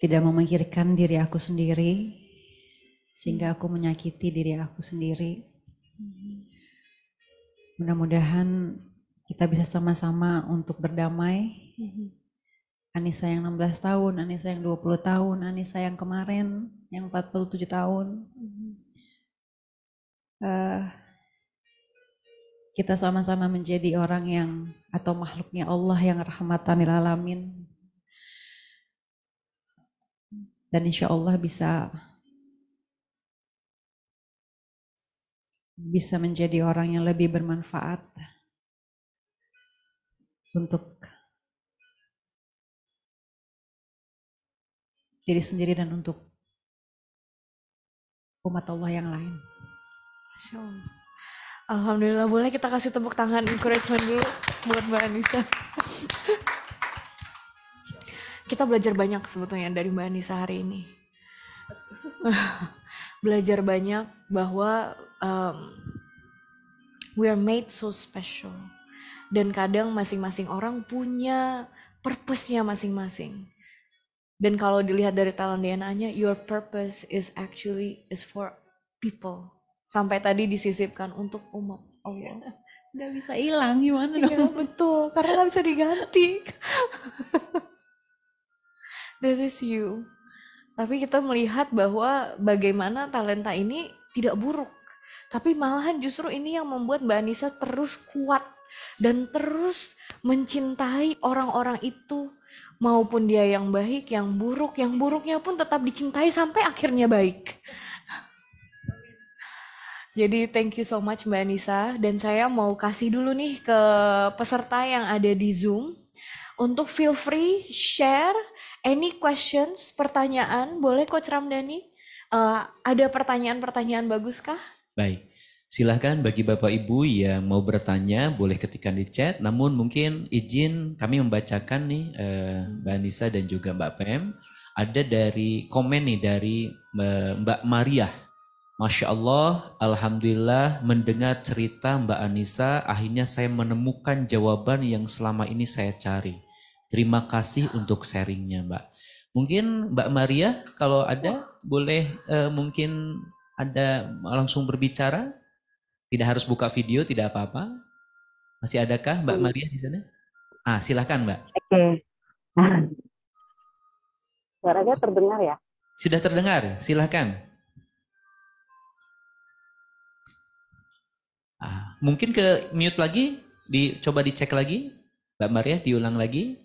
tidak memikirkan diri aku sendiri, sehingga aku menyakiti diri aku sendiri. Mudah-mudahan kita bisa sama-sama untuk berdamai. Anissa yang 16 tahun, Anissa yang 20 tahun, Anissa yang kemarin, yang 47 tahun. Kita sama-sama menjadi orang yang, atau makhluknya Allah yang rahmatan lil alamin. Dan insya Allah bisa menjadi orang yang lebih bermanfaat untuk diri sendiri dan untuk umat Allah yang lain. Masya Allah. Alhamdulillah, boleh kita kasih tepuk tangan encouragement dulu buat Mbak Anissa. Kita belajar banyak sebetulnya dari Mbak Anissa hari ini. Belajar banyak bahwa we are made so special. Dan kadang masing-masing orang punya purpose-nya masing-masing. Dan kalau dilihat dari talent DNA-nya, your purpose is for people. Sampai tadi disisipkan untuk umat Allah. Gak bisa hilang, gimana Iya, dong? betul, karena gak bisa diganti. That is you. Tapi kita melihat bahwa bagaimana talenta ini tidak buruk. Tapi malahan justru ini yang membuat Mbak Anissa terus kuat dan terus mencintai orang-orang itu. Maupun dia yang baik, yang buruk, yang buruknya pun tetap dicintai sampai akhirnya baik. Jadi thank you so much Mbak Anissa. Dan saya mau kasih dulu nih ke peserta yang ada di Zoom. Untuk feel free share any questions, pertanyaan. Boleh Coach Ramdhani? Ada pertanyaan-pertanyaan bagus kah? Baik, silahkan bagi Bapak Ibu yang mau bertanya boleh ketikkan di chat. Namun mungkin izin kami membacakan nih Mbak Anissa dan juga Mbak Pem. Ada dari komen nih dari Mbak Maria. Masya Allah, Alhamdulillah mendengar cerita Mbak Anissa, akhirnya saya menemukan jawaban yang selama ini saya cari. Terima kasih untuk sharingnya Mbak. Mungkin Mbak Maria kalau ada boleh mungkin ada langsung berbicara. Tidak harus buka video, tidak apa-apa. Masih adakah Mbak Maria di sana? Silakan Mbak. Oke. Suaranya terdengar ya? Sudah terdengar, silakan. Mungkin ke mute lagi, coba dicek lagi. Mbak Maria diulang lagi.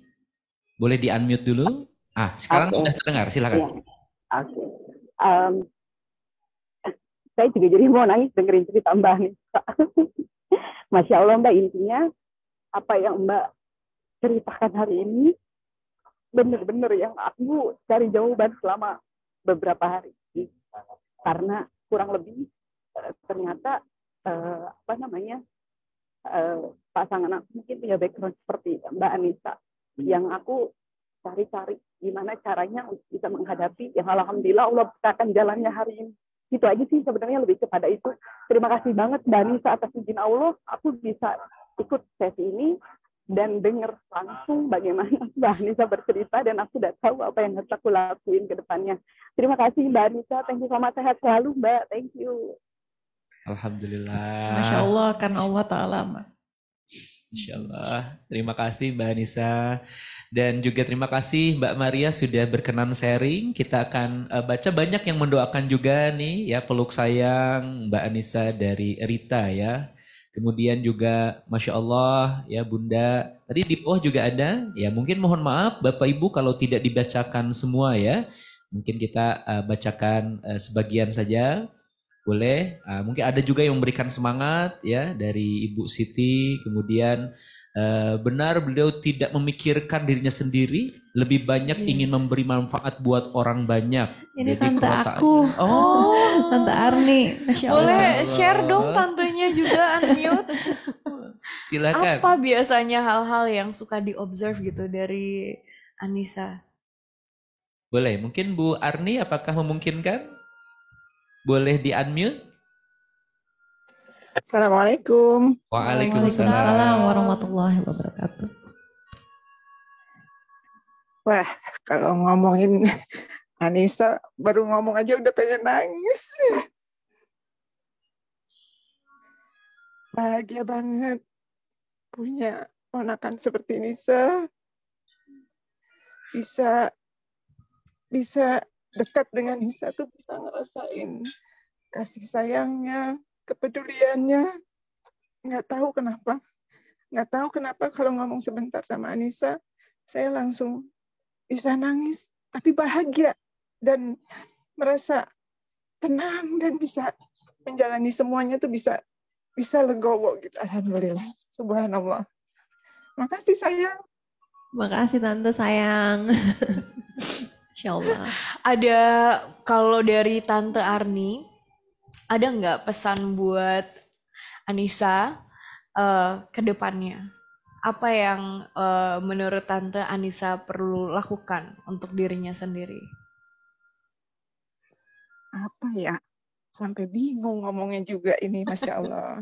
Boleh di unmute dulu. Sekarang sudah terdengar, silakan. Oke. Saya juga jadi mau nangis dengerin cerita Mbak Anissa. Masya Allah Mbak, intinya apa yang Mbak ceritakan hari ini benar-benar yang aku cari jawaban selama beberapa hari. Karena kurang lebih ternyata pasangan aku mungkin punya background seperti Mbak Anissa, yang aku cari-cari gimana caranya untuk bisa menghadapi yang alhamdulillah Allah bukakan jalannya hari ini. Itu aja sih sebenarnya, lebih kepada itu. Terima kasih banget Mbak Anissa atas izin Allah aku bisa ikut sesi ini dan dengar langsung bagaimana Mbak Anissa bercerita, dan aku udah tahu apa yang harus aku lakuin ke depannya. Terima kasih Mbak Anissa, thank you, selamat sehat selalu Mbak, thank you. Alhamdulillah. Masya Allah, karena Allah Ta'ala. Insya Allah. Terima kasih Mbak Anissa. Dan juga terima kasih Mbak Maria sudah berkenan sharing. Kita akan baca banyak yang mendoakan juga nih ya, peluk sayang Mbak Anissa dari Rita ya. Kemudian juga Masya Allah ya Bunda. Tadi di bawah juga ada. Ya mungkin mohon maaf Bapak Ibu kalau tidak dibacakan semua ya. Mungkin kita bacakan sebagian saja. Boleh, mungkin ada juga yang memberikan semangat ya dari Ibu Siti, kemudian benar beliau tidak memikirkan dirinya sendiri, lebih banyak ingin memberi manfaat buat orang banyak. Ini Jadi tante kalau aku, Tante Arni, Masya Allah. Boleh share dong tantenya juga unmute. Silakan. Apa biasanya hal-hal yang suka di-observe gitu dari Anissa? Boleh, mungkin Bu Arni apakah memungkinkan? Boleh di-unmute? Assalamualaikum. Waalaikumsalam warahmatullahi wabarakatuh. Wah, kalau ngomongin Anissa, baru ngomong aja udah pengen nangis. Bahagia banget punya ponakan seperti Nisa. Bisa dekat dengan Nisa tuh bisa ngerasain kasih sayangnya, kepeduliannya. Nggak tahu kenapa kalau ngomong sebentar sama Anissa, saya langsung bisa nangis, tapi bahagia dan merasa tenang dan bisa menjalani semuanya tuh bisa legowo gitu. Alhamdulillah, subhanallah. Makasih sayang. Makasih Tante sayang. Insya Allah. Ada kalau dari Tante Arni, ada nggak pesan buat Anissa ke depannya? Apa yang menurut Tante Anissa perlu lakukan untuk dirinya sendiri? Apa ya? Sampai bingung ngomongnya juga ini, Masya Allah.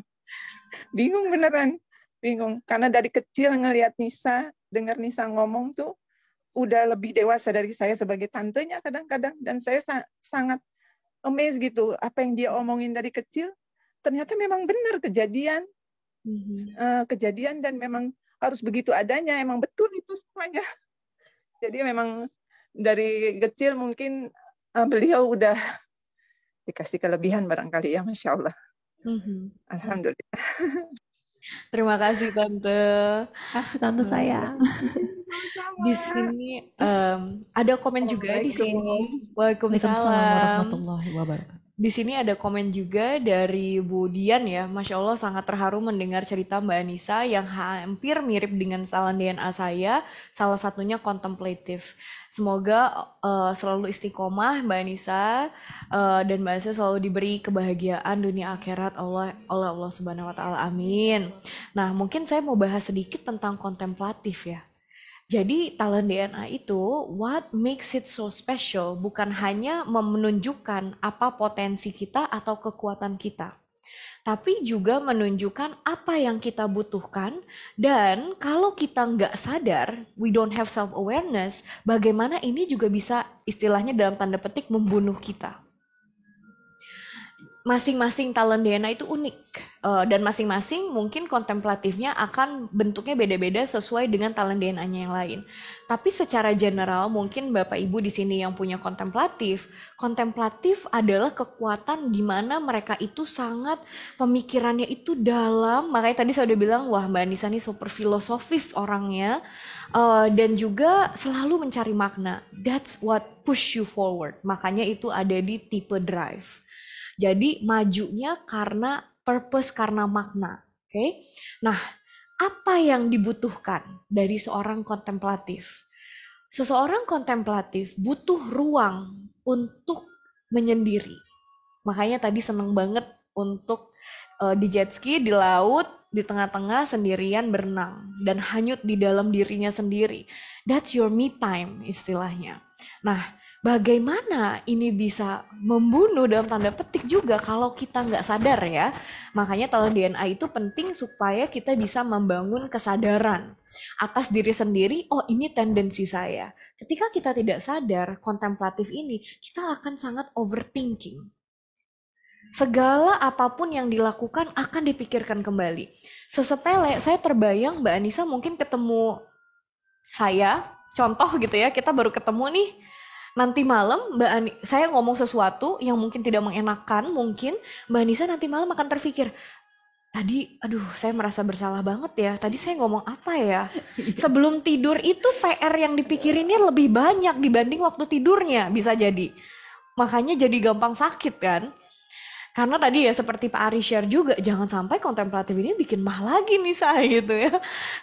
Bingung beneran. Bingung. Karena dari kecil ngelihat Nisa, dengar Nisa ngomong tuh, udah lebih dewasa dari saya sebagai tantenya kadang-kadang. Dan saya sangat amazed gitu. Apa yang dia omongin dari kecil, ternyata memang benar kejadian. Kejadian dan memang harus begitu adanya. Emang betul itu semuanya. Jadi memang dari kecil mungkin beliau udah dikasih kelebihan barangkali ya, Masya Allah. Alhamdulillah. Terima kasih Tante. Kasih Tante sayang. Di sini ada komen juga di sini. Waalaikumsalam warahmatullahi wabarakatuh. Di sini ada komen juga dari Bu Dian ya. Masya Allah sangat terharu mendengar cerita Mbak Anissa yang hampir mirip dengan salah DNA saya. Salah satunya kontemplatif. Semoga selalu istiqomah Mbak Anissa dan Mbak Anissa selalu diberi kebahagiaan dunia akhirat oleh Allah Subhanahu wa taala. Amin. Nah, mungkin saya mau bahas sedikit tentang kontemplatif ya. Jadi talent DNA itu what makes it so special bukan hanya menunjukkan apa potensi kita atau kekuatan kita, tapi juga menunjukkan apa yang kita butuhkan, dan kalau kita nggak sadar, we don't have self-awareness, bagaimana ini juga bisa istilahnya dalam tanda petik membunuh kita. Masing-masing talent DNA itu unik dan masing-masing mungkin kontemplatifnya akan bentuknya beda-beda sesuai dengan talent DNA-nya yang lain. Tapi secara general mungkin Bapak Ibu di sini yang punya kontemplatif adalah kekuatan di mana mereka itu sangat pemikirannya itu dalam. Makanya tadi saya udah bilang wah Mbak Anissa ini super filosofis orangnya dan juga selalu mencari makna. That's what push you forward. Makanya itu ada di tipe drive. Jadi majunya karena purpose, karena makna. Oke? Nah, apa yang dibutuhkan dari seorang kontemplatif? Seseorang kontemplatif butuh ruang untuk menyendiri. Makanya tadi seneng banget untuk di jet ski, di laut, di tengah-tengah sendirian berenang dan hanyut di dalam dirinya sendiri. That's your me time istilahnya. Nah, bagaimana ini bisa membunuh dalam tanda petik juga kalau kita nggak sadar ya. Makanya talent DNA itu penting supaya kita bisa membangun kesadaran atas diri sendiri. Oh ini tendensi saya. Ketika kita tidak sadar kontemplatif ini, kita akan sangat overthinking. Segala apapun yang dilakukan akan dipikirkan kembali. Sesepele, saya terbayang Mbak Anissa mungkin ketemu saya, contoh gitu ya, kita baru ketemu nih, nanti malam saya ngomong sesuatu yang mungkin tidak mengenakan, mungkin Mbak Anissa nanti malam akan terpikir, tadi aduh saya merasa bersalah banget ya, tadi saya ngomong apa ya. Sebelum tidur itu PR yang dipikirinnya lebih banyak dibanding waktu tidurnya, bisa jadi. Makanya jadi gampang sakit kan. Karena tadi ya seperti Pak Ari share juga, jangan sampai kontemplatif ini bikin mah lagi nih saya gitu ya.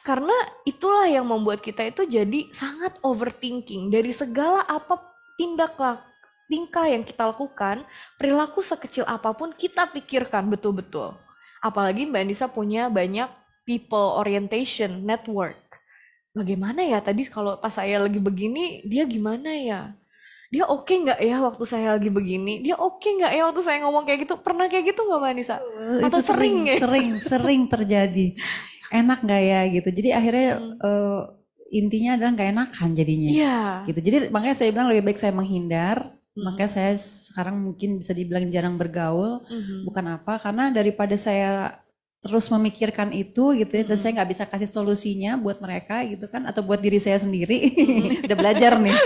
Karena itulah yang membuat kita itu jadi sangat overthinking. Dari segala apa tingkah yang kita lakukan, perilaku sekecil apapun kita pikirkan betul-betul. Apalagi Mbak Anissa punya banyak people orientation network. Bagaimana ya tadi kalau pas saya lagi begini, dia gimana ya? Dia oke nggak ya waktu saya lagi begini? Dia oke nggak ya waktu saya ngomong kayak gitu? Pernah kayak gitu nggak Mbak Anissa? Atau Itu sering ya? sering terjadi. Enak nggak ya gitu. Jadi akhirnya intinya adalah nggak enakan jadinya. Iya. Gitu. Jadi makanya saya bilang lebih baik saya menghindar. Makanya saya sekarang mungkin bisa dibilang jarang bergaul. Bukan apa, karena daripada saya terus memikirkan itu gitu ya, dan saya nggak bisa kasih solusinya buat mereka gitu kan, atau buat diri saya sendiri. Udah belajar nih.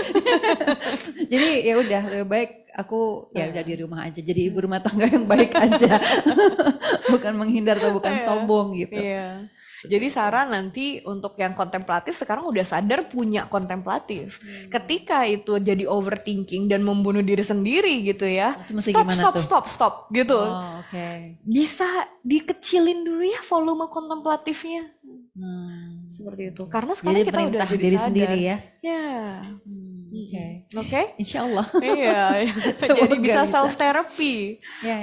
Jadi ya udah lebih baik aku ya udah di rumah aja, jadi ibu rumah tangga yang baik aja. Bukan menghindar atau bukan sombong gitu. Iya. Jadi saran nanti untuk yang kontemplatif sekarang udah sadar punya kontemplatif. Ketika itu jadi overthinking dan membunuh diri sendiri gitu ya. Itu mesti gimana tuh? Stop gitu. Oh, oke. Bisa dikecilin dulu ya volume kontemplatifnya. Seperti itu. Karena sekarang Jadi kita udah perintah jadi diri sadar. sendiri ya. Ya. Oke. Oke? Insya Allah. Iya. Jadi bisa self therapy. Ya,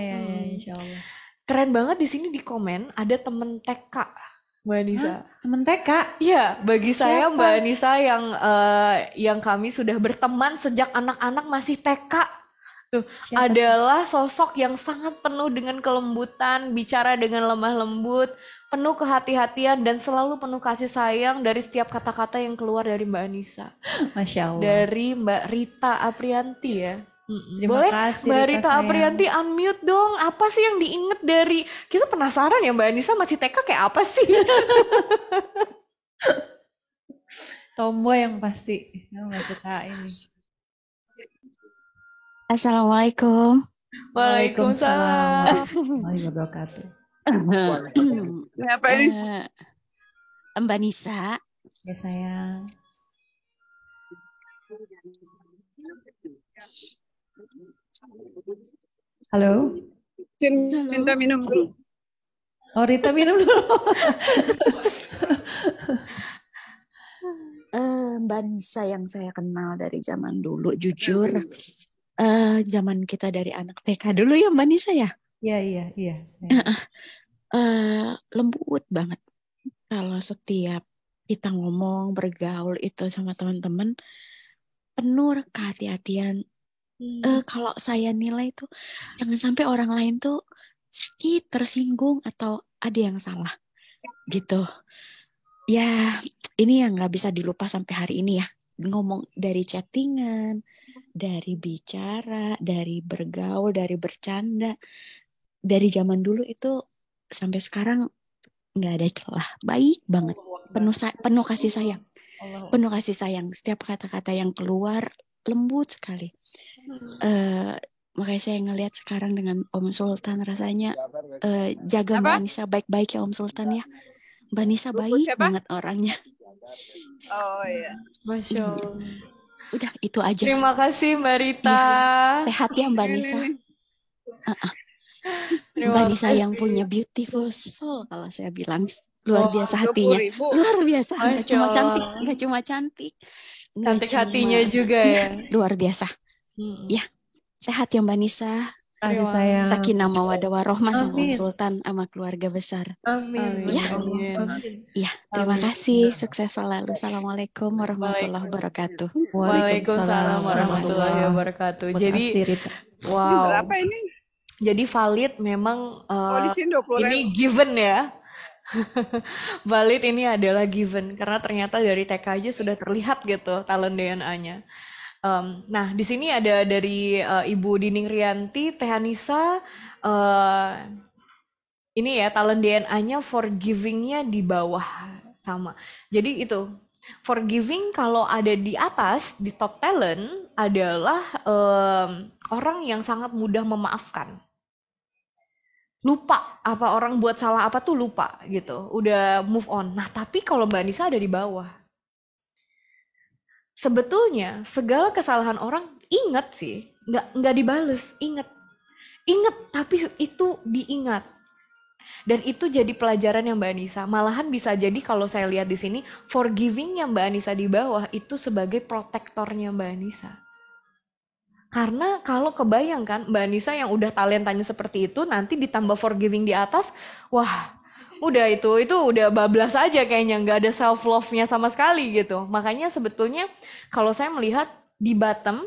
insya Allah. Keren banget di sini di komen ada temen TK. Mbak Anissa. Temen TK? Iya, bagi saya Siapa? Mbak Anissa yang kami sudah berteman sejak anak-anak masih TK tuh adalah sosok yang sangat penuh dengan kelembutan, bicara dengan lemah lembut, penuh kehati-hatian dan selalu penuh kasih sayang dari setiap kata-kata yang keluar dari Mbak Anissa. Masya Allah. Dari Mbak Rita Aprianti ya. Terima Boleh kasih, Mbak Rita Rita sayang. Aprianti unmute dong. Apa sih yang diinget dari, kita penasaran ya Mbak Anissa masih TK kayak apa sih? Tomboy yang pasti. Kamu gak suka ini. Assalamualaikum. Waalaikumsalam. Warahmatullahi wabarakatuh. Siapa ini? Mbak Nisa. Ya sayang. Halo. Cinta minum dulu. Oh, Rita minum dulu. Mbak Nisa yang saya kenal dari zaman dulu, jujur. Zaman kita dari anak TK dulu ya Mbak Nisa ya? Iya. Lembut banget. Kalau setiap kita ngomong, bergaul itu sama teman-teman, penuh kehati-hatian. Kalau saya nilai tuh, jangan sampai orang lain tuh sakit, tersinggung, atau ada yang salah. Gitu. Ya, ini yang gak bisa dilupa sampai hari ini ya. Ngomong dari chattingan, dari bicara, dari bergaul, dari bercanda. Dari zaman dulu itu sampai sekarang nggak ada celah, baik banget, penuh kasih sayang, penuh kasih sayang. Setiap kata-kata yang keluar lembut sekali. Makanya saya ngelihat sekarang dengan Om Sultan rasanya jaga Mbak Nisa baik-baik ya Om Sultan ya. Mbak Nisa baik banget orangnya. Oh iya. Masya Allah. Udah itu aja. Terima kasih Mbak Rita. Ya, sehat ya Mbak Nisa. Mbak Nisa yang punya beautiful soul kalau saya bilang, luar biasa hatinya, luar biasa, nggak cuma cantik, cantik hatinya juga ya, luar biasa. Ya, sehat ya Mbak Nisa. Sakinah mawaddah warahmah sama Om Sultan sama keluarga besar. Amin. Ya, terima kasih, sukses selalu. Assalamualaikum warahmatullahi wabarakatuh. Waalaikumsalam warahmatullahi wabarakatuh. Jadi, wow. Berapa ini? Jadi valid memang di sini 20.000. ini given ya. Valid ini adalah given karena ternyata dari TK aja sudah terlihat gitu talent DNA-nya. Nah di sini ada dari Ibu Dining Rianti, Teh Anissa, ini ya talent DNA-nya forgiving-nya di bawah sama. Jadi itu forgiving kalau ada di atas di top talent adalah orang yang sangat mudah memaafkan. Lupa apa orang buat salah apa tuh lupa gitu. Udah move on. Nah, tapi kalau Mbak Anissa ada di bawah. Sebetulnya segala kesalahan orang ingat sih, nggak dibales, ingat tapi itu diingat. Dan itu jadi pelajaran yang Mbak Anissa. Malahan bisa jadi kalau saya lihat di sini, forgiving-nya Mbak Anissa di bawah itu sebagai protektornya Mbak Anissa. Karena kalau kebayangkan Mbak Anissa yang udah talentanya seperti itu, nanti ditambah forgiving di atas, wah udah itu udah bablas aja kayaknya, nggak ada self love-nya sama sekali gitu. Makanya sebetulnya kalau saya melihat di bottom,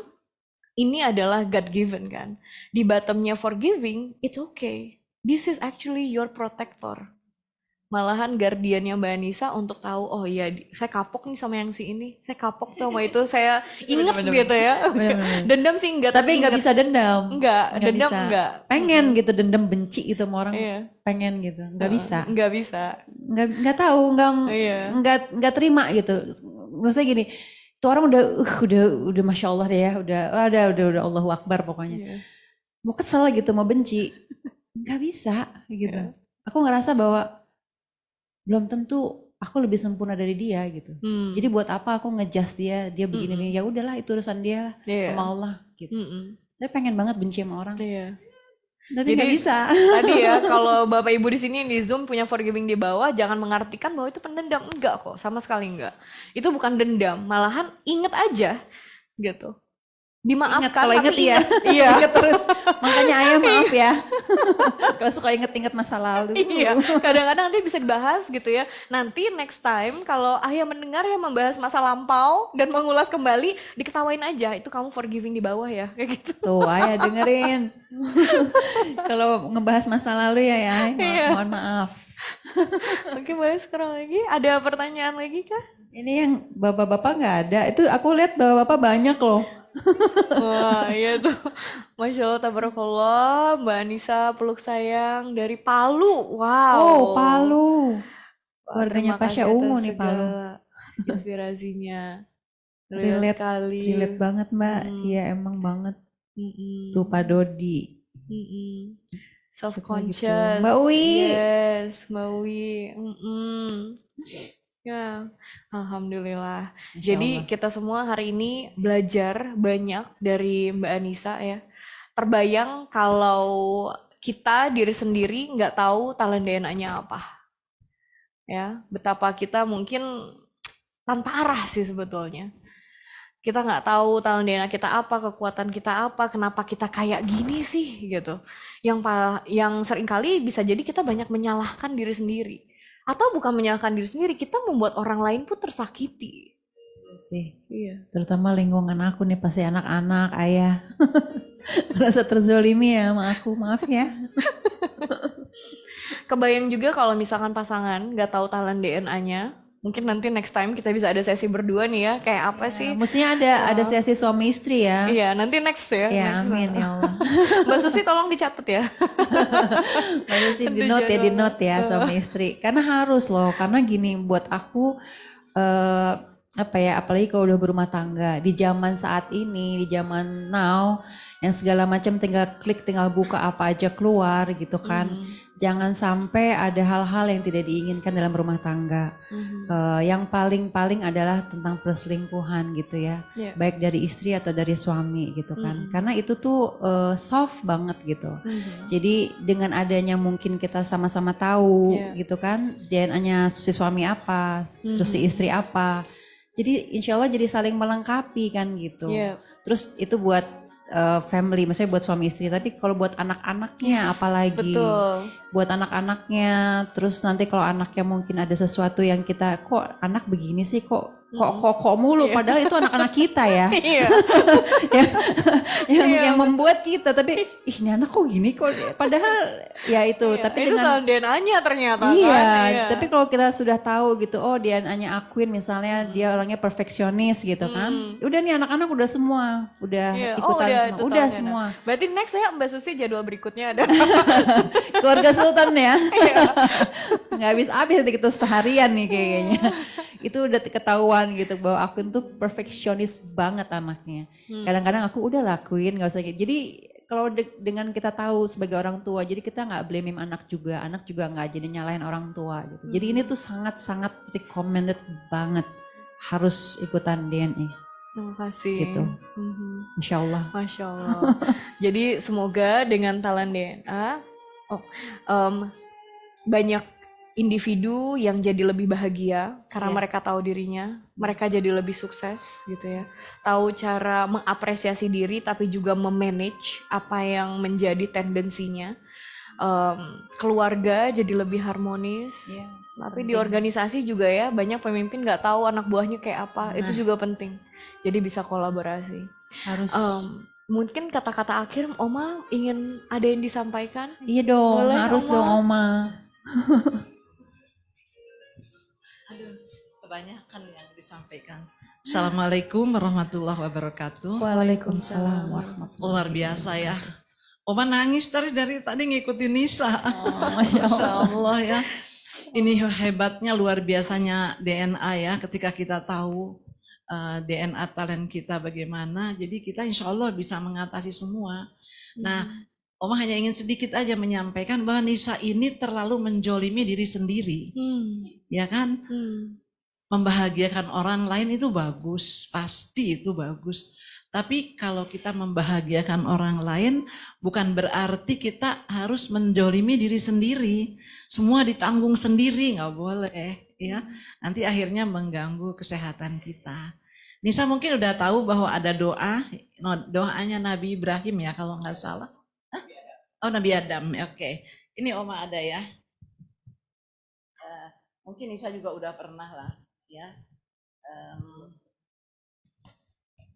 ini adalah God given kan. Di bottomnya forgiving, it's okay. This is actually your protector. Malahan guardiannya Mbak Anissa untuk tahu, oh iya saya kapok nih sama yang si ini, saya kapok tuh sama itu, saya inget gitu ya. Dendam sih enggak, tapi nggak bisa dendam. Enggak, dendam bisa. enggak. Pengen gitu dendam benci gitu sama orang, pengen gitu, nggak bisa. Nggak bisa. Nggak tahu, nggak terima gitu. Maksudnya gini, tuh orang udah masya Allah deh ya, udah Allahu Akbar pokoknya. Mau kesel gitu, mau benci. Gak bisa gitu. Aku ngerasa bahwa belum tentu aku lebih sempurna dari dia gitu. Jadi buat apa aku ngejudge dia begini nih, ya udahlah itu urusan dia sama Allah gitu. Tapi pengen banget benci sama orang. Tapi nggak bisa. Tadi ya kalau Bapak Ibu di sini di Zoom punya forgiving di bawah, jangan mengartikan bahwa itu pendendam, enggak kok, sama sekali enggak. Itu bukan dendam, malahan inget aja gitu. Dimaafkan kalau inget ya. Iya. Inget terus. Makanya ayah maaf ya. Kalau suka inget-inget masa lalu. Iya. Kadang-kadang nanti bisa dibahas gitu ya. Nanti next time kalau ayah mendengar ya membahas masa lampau dan mengulas kembali, diketawain aja. Itu kamu forgiving di bawah ya. Kayak gitu. Tuh ayah dengerin. Kalau ngebahas masa lalu ya mohon maaf. Oke, boleh scroll lagi. Ada pertanyaan lagi kah? Ini yang bapak-bapak nggak ada. Itu aku lihat bapak-bapak banyak loh. Wah iya tuh, Masya Allah, tabarakallah. Mbak Anissa peluk sayang dari Palu. Wow. Oh Palu. Keluarganya Pasha Ungu nih Palu. Inspirasinya relate sekali. Relate banget Mbak. Iya emang banget. Tuh Pak Dodi. Self conscious. Mbak Wi. Yes, Mbak Wi. Ya, alhamdulillah. Jadi kita semua hari ini belajar banyak dari Mbak Anissa ya. Terbayang kalau kita diri sendiri nggak tahu talent DNA-nya apa. Ya, betapa kita mungkin tanpa arah sih sebetulnya. Kita nggak tahu talent DNA kita apa, kekuatan kita apa, kenapa kita kayak gini sih gitu. Yang seringkali bisa jadi kita banyak menyalahkan diri sendiri. Atau bukan menyalahkan diri sendiri, kita membuat orang lain pun tersakiti. Iya. Terutama lingkungan aku nih, pasti anak-anak, ayah. Merasa terzolimi ya sama aku, maaf ya. Kebayang juga kalau misalkan pasangan gak tahu talent DNA-nya, mungkin nanti next time kita bisa ada sesi berdua nih ya, kayak apa sih? Mestinya ada sesi suami istri ya. Iya, nanti next ya. Ya, amin ya Allah. Mbak Susi tolong dicatat ya. Mbak Susi di note ya suami istri. Karena harus loh, karena gini buat aku apalagi kalau udah berumah tangga di zaman saat ini, di zaman now yang segala macam tinggal klik, tinggal buka apa aja keluar gitu kan. Jangan sampai ada hal-hal yang tidak diinginkan dalam rumah tangga. Yang paling adalah tentang perselingkuhan gitu ya. Baik dari istri atau dari suami gitu kan. Karena itu tuh soft banget gitu. Jadi dengan adanya mungkin kita sama-sama tahu gitu kan. DNA-nya si suami apa, terus si istri apa. Jadi insya Allah jadi saling melengkapi kan gitu. Terus itu buat family, maksudnya buat suami istri, tapi kalau buat anak-anaknya apalagi. Betul. Buat anak-anaknya, terus nanti kalau anaknya mungkin ada sesuatu yang kita, kok anak begini sih, kok kok mulu, padahal itu anak-anak kita ya. Iya. yang membuat kita, tapi ini anak kok gini kok, padahal ya itu. Tapi itu dengan DNA-nya ternyata iya, kan. tapi kalau kita sudah tahu gitu, oh DNA-nya Aquin misalnya dia orangnya perfeksionis gitu kan, udah nih anak-anak udah semua, udah ikutan semua, udah semua. Berarti next saya Mbak Susi jadwal berikutnya ada keluarga Sultan ya. Nggak habis-habis nanti kita seharian nih kayaknya. Itu udah ketahuan gitu bahwa Aquin tuh perfeksionis banget anaknya. Kadang-kadang aku udah lakuin, nggak usah gitu. Jadi kalau dengan kita tahu sebagai orang tua, jadi kita nggak blame anak juga nggak jadi nyalahin orang tua gitu. Jadi ini tuh sangat-sangat recommended banget, harus ikutan DNA. Terima kasih. Gitu. Masya Allah. Masya Allah. Jadi semoga dengan talent DNA, banyak individu yang jadi lebih bahagia karena mereka tahu dirinya, mereka jadi lebih sukses gitu ya. Tahu cara mengapresiasi diri tapi juga memanage apa yang menjadi tendensinya. Keluarga jadi lebih harmonis. Tapi di organisasi juga ya, banyak pemimpin nggak tahu anak buahnya kayak apa. Itu juga penting. Jadi bisa kolaborasi. Harus. Mungkin kata-kata akhir Oma ingin ada yang disampaikan? Iya dong, boleh, harus Oma? dong Oma. Kebanyakan yang disampaikan. Assalamualaikum warahmatullahi wabarakatuh. Waalaikumsalam warahmatullahi wabarakatuh. Luar biasa ya. Oma nangis dari tadi ngikutin Nisa. Masya Allah ya. Ini hebatnya luar biasanya DNA ya, ketika kita tahu DNA talent kita bagaimana, jadi kita insya Allah bisa mengatasi semua. Nah, Oma hanya ingin sedikit aja menyampaikan bahwa Nisa ini terlalu menjolimi diri sendiri, ya kan? Membahagiakan orang lain itu bagus, pasti itu bagus. Tapi kalau kita membahagiakan orang lain, bukan berarti kita harus menjolimi diri sendiri. Semua ditanggung sendiri, nggak boleh, ya. Nanti akhirnya mengganggu kesehatan kita. Nisa mungkin udah tahu bahwa ada doanya Nabi Ibrahim ya kalau nggak salah. Hah? Oh Nabi Adam, oke. Ini Oma ada ya. Mungkin Nisa juga udah pernah lah, ya.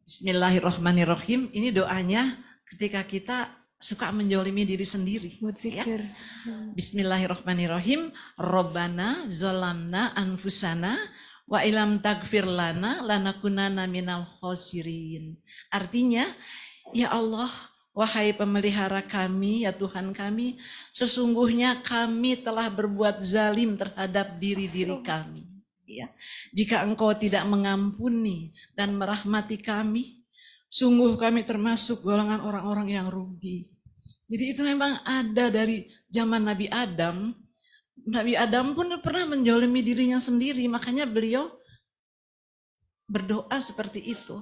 Bismillahirrahmanirrahim. Ini doanya ketika kita suka menjolimi diri sendiri. Ya. Bismillahirrahmanirrahim. Robbana zolamna anfusana wa ilam tagfir lana lanakunana minal khosirin. Artinya, ya Allah, wahai pemelihara kami, ya Tuhan kami, sesungguhnya kami telah berbuat zalim terhadap diri-diri kami. Ya, jika Engkau tidak mengampuni dan merahmati kami, sungguh kami termasuk golongan orang-orang yang rugi. Jadi itu memang ada dari zaman Nabi Adam. Nabi Adam pun pernah menjolimi dirinya sendiri, makanya beliau berdoa seperti itu.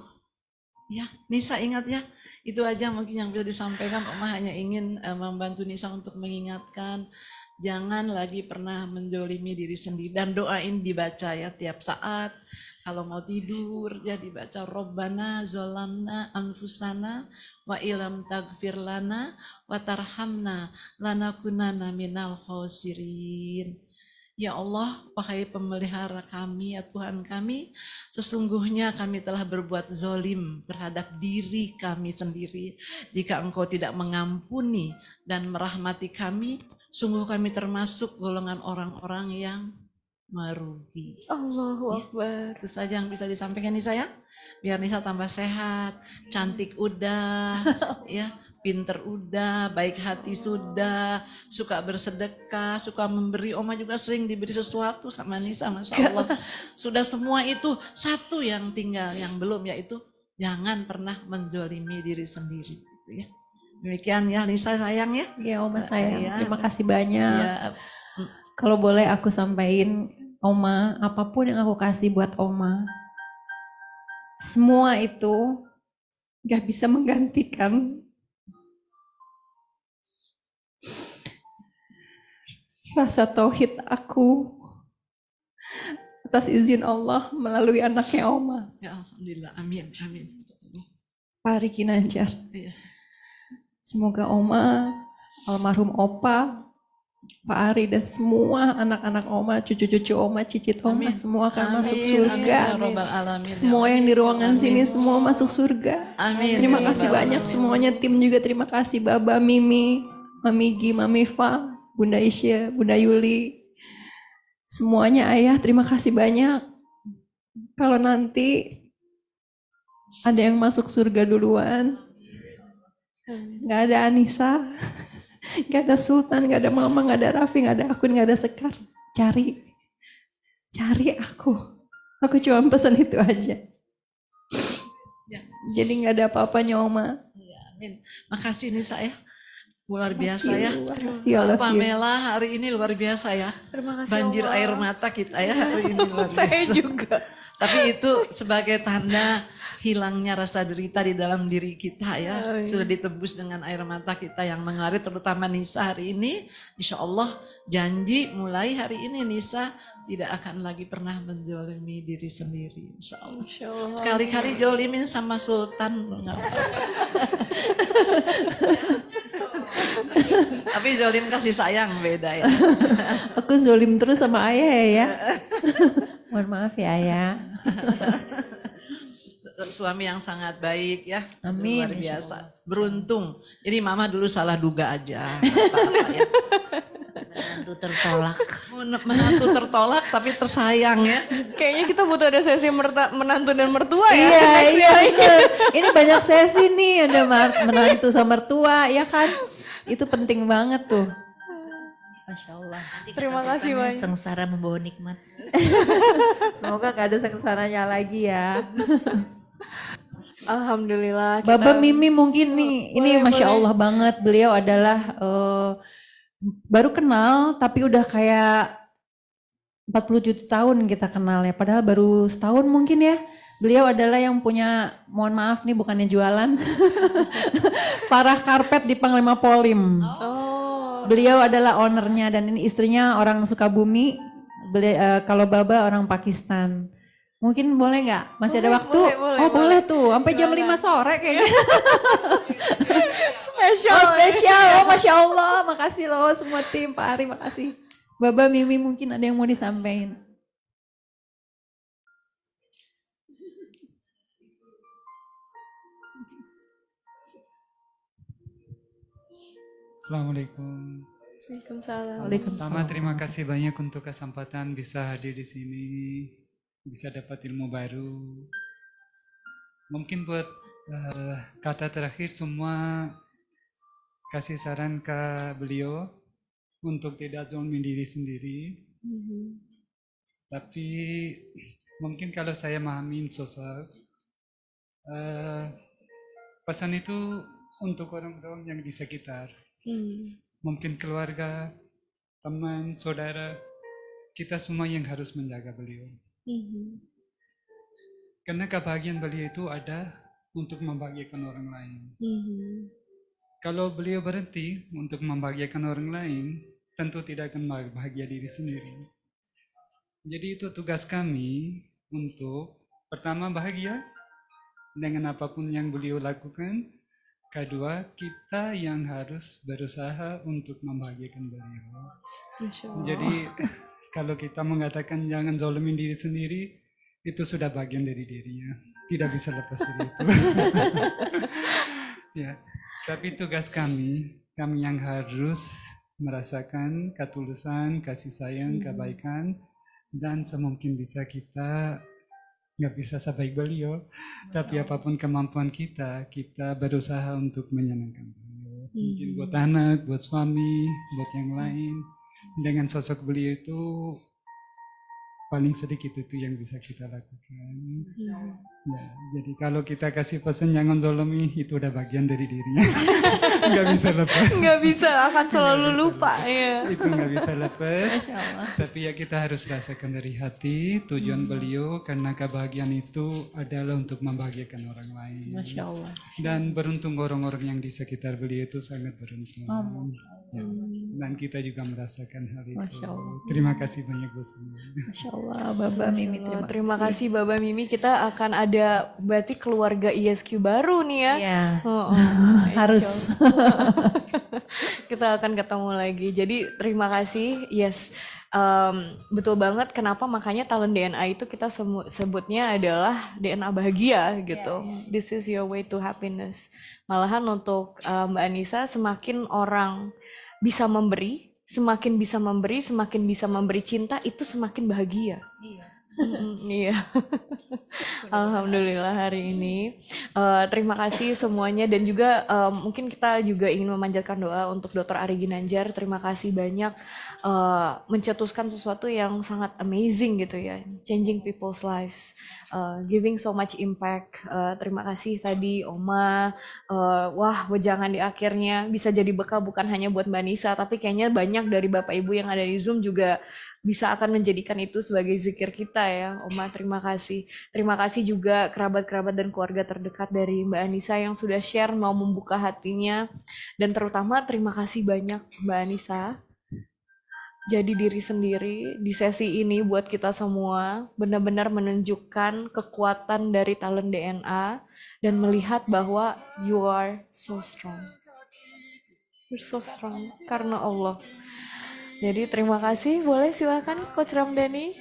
Ya, Nisa ingat ya, itu aja mungkin yang bisa disampaikan. Oma hanya ingin membantu Nisa untuk mengingatkan, jangan lagi pernah menjolimi diri sendiri. Dan doain dibaca ya tiap saat. Kalau mau tidur ya dibaca Robbana zolamna anfusana wa ilam tagfir lana wa tarhamna lanakunana minal khosirin. Ya Allah, wahai pemelihara kami, ya Tuhan kami, sesungguhnya kami telah berbuat zolim terhadap diri kami sendiri. Jika Engkau tidak mengampuni dan merahmati kami, sungguh kami termasuk golongan orang-orang yang merugi. Allahu Akbar. Itu saja yang bisa disampaikan Nisa ya. Biar Nisa tambah sehat, cantik udah, ya, pinter udah, baik hati sudah, suka bersedekah, suka memberi. Oma juga sering diberi sesuatu sama Nisa, Masya Allah. Sudah semua itu, satu yang tinggal, yang belum, yaitu jangan pernah menjolimi diri sendiri. Gitu ya. Demikian ya Nisa sayang ya. Ya Oma sayang, ya. Terima kasih banyak. Ya. Kalau boleh aku sampaikan, Oma, apapun yang aku kasih buat Oma, semua itu gak bisa menggantikan rasa tauhid aku atas izin Allah melalui anaknya Oma. Ya Alhamdulillah, amin, amin. Pak Riki Nanjar. Ya. Semoga Oma, almarhum Opa, Pak Ari dan semua anak-anak Oma, cucu-cucu Oma, cicit Oma, semua akan masuk surga. Semua yang di ruangan sini semua masuk surga. Terima kasih banyak semuanya, tim juga terima kasih, Baba, Mimi, Mami Gi, Mami Fa, Bunda Isya, Bunda Yuli. Semuanya ayah, terima kasih banyak. Kalau nanti ada yang masuk surga duluan, gak ada Anissa, gak ada Sultan, gak ada Mama, gak ada Raffi, gak ada aku, gak ada Sekar. Cari aku cuma pesan itu aja. Jadi gak ada apa-apanya Oma. Amin. Makasih nih saya. Luar biasa ya. Pamela hari ini luar biasa ya. Terima kasih, Banjir Oma. air mata kita ya hari ini luar biasa. Saya juga. Tapi itu sebagai tanda hilangnya rasa derita di dalam diri kita ya. Sudah ditebus dengan air mata kita yang mengalir, terutama Nisa hari ini. Insya Allah janji mulai hari ini Nisa tidak akan lagi pernah menzolimi diri sendiri. Insya Allah. Sekali-kali jolimin sama Sultan. Enggak apa-apa. Tapi zolim kasih sayang beda ya. Aku zolim terus sama ayah ya. Mohon maaf ya ayah. Suami yang sangat baik ya. Amin. Luar biasa. Beruntung. Jadi mama dulu salah duga aja. Apa-apa ya. Menantu tertolak. Menantu tertolak tapi tersayang ya. Kayaknya kita butuh ada sesi menantu dan mertua ya. Iya bener. Ini banyak sesi nih, ada menantu sama mertua ya kan. Itu penting banget tuh. Masya Allah. Terima kasih banyak. Sengsara membawa nikmat. Semoga gak ada sengsaranya lagi ya. Alhamdulillah. Baba Mimi mungkin nih, ini Masya Allah banget. Beliau adalah baru kenal tapi udah kayak 47 tahun kita kenal ya. Padahal baru setahun mungkin ya. Beliau adalah yang punya, mohon maaf nih bukannya jualan, Parah Karpet di Panglima Polim. Beliau adalah ownernya dan ini istrinya orang Sukabumi. Kalau Baba orang Pakistan. Mungkin boleh nggak? Masih ada waktu? Boleh tuh. Sampai jam 5 sore kayaknya. Spesial. Masya Allah. Makasih loh semua tim. Pak Ari makasih. Baba Mimi mungkin ada yang mau disampaikan. Assalamualaikum. Waalaikumsalam. Pertama terima kasih banyak untuk kesempatan bisa hadir di sini, bisa dapat ilmu baru. Mungkin buat kata terakhir semua kasih saran ke beliau untuk tidak zalimi diri sendiri. Tapi mungkin kalau saya memahami sosok, pesan itu untuk orang-orang yang di sekitar. Mungkin keluarga, teman, saudara, kita semua yang harus menjaga beliau. Karena kebahagiaan beliau itu ada untuk membahagiakan orang lain. Kalau beliau berhenti untuk membahagiakan orang lain, tentu tidak akan bahagia diri sendiri. Jadi itu tugas kami untuk pertama bahagia dengan apapun yang beliau lakukan. Kedua, kita yang harus berusaha untuk membahagiakan beliau. Jadi kalau kita mengatakan jangan zalimin diri sendiri, itu sudah bagian dari dirinya. Tidak bisa lepas dari itu. Ya, tapi tugas kami yang harus merasakan ketulusan, kasih sayang, kebaikan, dan semungkin bisa kita nggak bisa sebaik beliau, tapi apapun kemampuan kita berusaha untuk menyenangkan beliau. Mungkin buat anak, buat suami, buat yang lain. Dengan sosok beliau itu paling sedikit itu yang bisa kita lakukan. Ya, jadi kalau kita kasih pesan jangan zalimi, itu udah bagian dari dirinya. Nggak bisa lepas. Nggak bisa, akan selalu lupa ya. Itu nggak bisa lepas. Tapi ya kita harus rasakan dari hati tujuan beliau, karena kebahagiaan itu adalah untuk membahagiakan orang lain. Masya Allah. Dan beruntung orang-orang yang di sekitar beliau itu sangat beruntung. Dan kita juga merasakan hal itu. Masya Allah. Terima kasih banyak Bu semua. Masya Allah, Baba Mimi, Terima kasih Baba Mimi. Kita akan ada berarti keluarga ISQ baru nih ya. Iya. Harus. Kita akan ketemu lagi. Jadi terima kasih. Yes. Betul banget. Kenapa makanya talent DNA itu kita sebutnya adalah DNA bahagia gitu. This is your way to happiness. Malahan untuk Mbak Anissa, semakin orang bisa memberi, semakin bisa memberi cinta, itu semakin bahagia. Iya. Alhamdulillah hari ini. Terima kasih semuanya, dan juga mungkin kita juga ingin memanjatkan doa untuk Dr. Ari Ginanjar. Terima kasih banyak mencetuskan sesuatu yang sangat amazing gitu ya, changing people's lives, giving so much impact. Terima kasih tadi Oma. Wah, wejangan di akhirnya bisa jadi bekal bukan hanya buat Mbak Nisa, tapi kayaknya banyak dari Bapak Ibu yang ada di Zoom juga bisa akan menjadikan itu sebagai zikir kita ya. Oma, terima kasih. Terima kasih juga kerabat-kerabat dan keluarga terdekat dari Mbak Anissa yang sudah share, mau membuka hatinya. Dan terutama terima kasih banyak Mbak Anissa. Jadi diri sendiri di sesi ini buat kita semua, benar-benar menunjukkan kekuatan dari talent DNA dan melihat bahwa you are so strong. You're so strong karena Allah. Jadi terima kasih, boleh silakan Coach Ramdhani.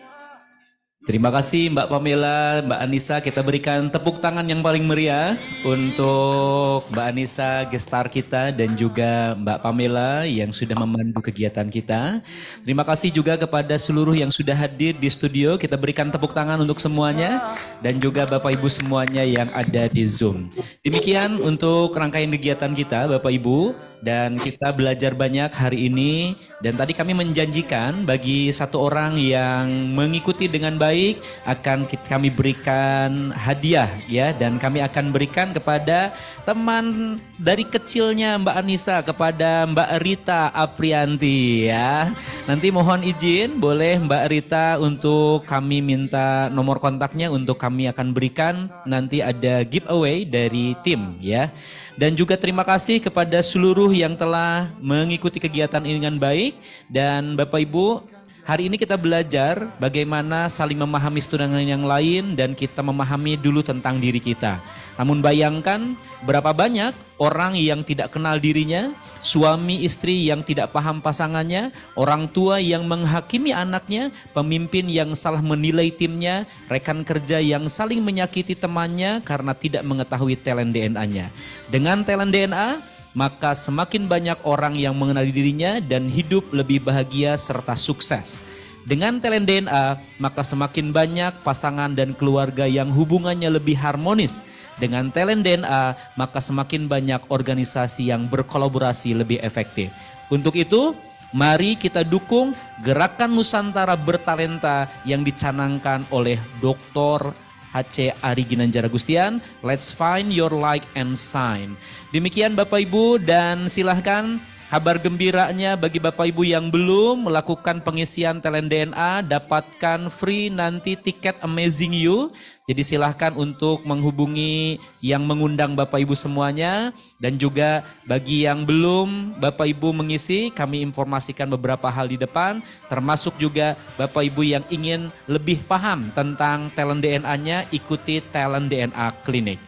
Terima kasih Mbak Pamela, Mbak Anissa, kita berikan tepuk tangan yang paling meriah untuk Mbak Anissa, gestar kita, dan juga Mbak Pamela yang sudah memandu kegiatan kita. Terima kasih juga kepada seluruh yang sudah hadir di studio, kita berikan tepuk tangan untuk semuanya, dan juga Bapak Ibu semuanya yang ada di Zoom. Demikian untuk rangkaian kegiatan kita Bapak Ibu, dan kita belajar banyak hari ini, dan tadi kami menjanjikan bagi satu orang yang mengikuti dengan baik akan kami berikan hadiah ya, dan kami akan berikan kepada teman dari kecilnya Mbak Anissa, kepada Mbak Rita Aprianti ya. Nanti mohon izin boleh Mbak Rita untuk kami minta nomor kontaknya untuk kami akan berikan, nanti ada giveaway dari tim ya. Dan juga terima kasih kepada seluruh yang telah mengikuti kegiatan ini dengan baik. Dan Bapak Ibu, hari ini kita belajar bagaimana saling memahami satu dengan yang lain, dan kita memahami dulu tentang diri kita. Namun bayangkan berapa banyak orang yang tidak kenal dirinya, suami istri yang tidak paham pasangannya, orang tua yang menghakimi anaknya, pemimpin yang salah menilai timnya, rekan kerja yang saling menyakiti temannya karena tidak mengetahui talent DNA-nya. Dengan talent DNA, maka semakin banyak orang yang mengenali dirinya dan hidup lebih bahagia serta sukses. Dengan talent DNA, maka semakin banyak pasangan dan keluarga yang hubungannya lebih harmonis. Dengan talent DNA, maka semakin banyak organisasi yang berkolaborasi lebih efektif. Untuk itu, mari kita dukung Gerakan Nusantara Bertalenta yang dicanangkan oleh Dr. H.C. Ari Ginanjar Agustian. Let's find your light and shine. Demikian Bapak Ibu, dan silahkan kabar gembiranya bagi Bapak Ibu yang belum melakukan pengisian talent DNA, dapatkan free nanti tiket Amazing You. Jadi silahkan untuk menghubungi yang mengundang Bapak Ibu semuanya. Dan juga bagi yang belum Bapak Ibu mengisi, kami informasikan beberapa hal di depan. Termasuk juga Bapak Ibu yang ingin lebih paham tentang talent DNA-nya, ikuti talent DNA Clinic.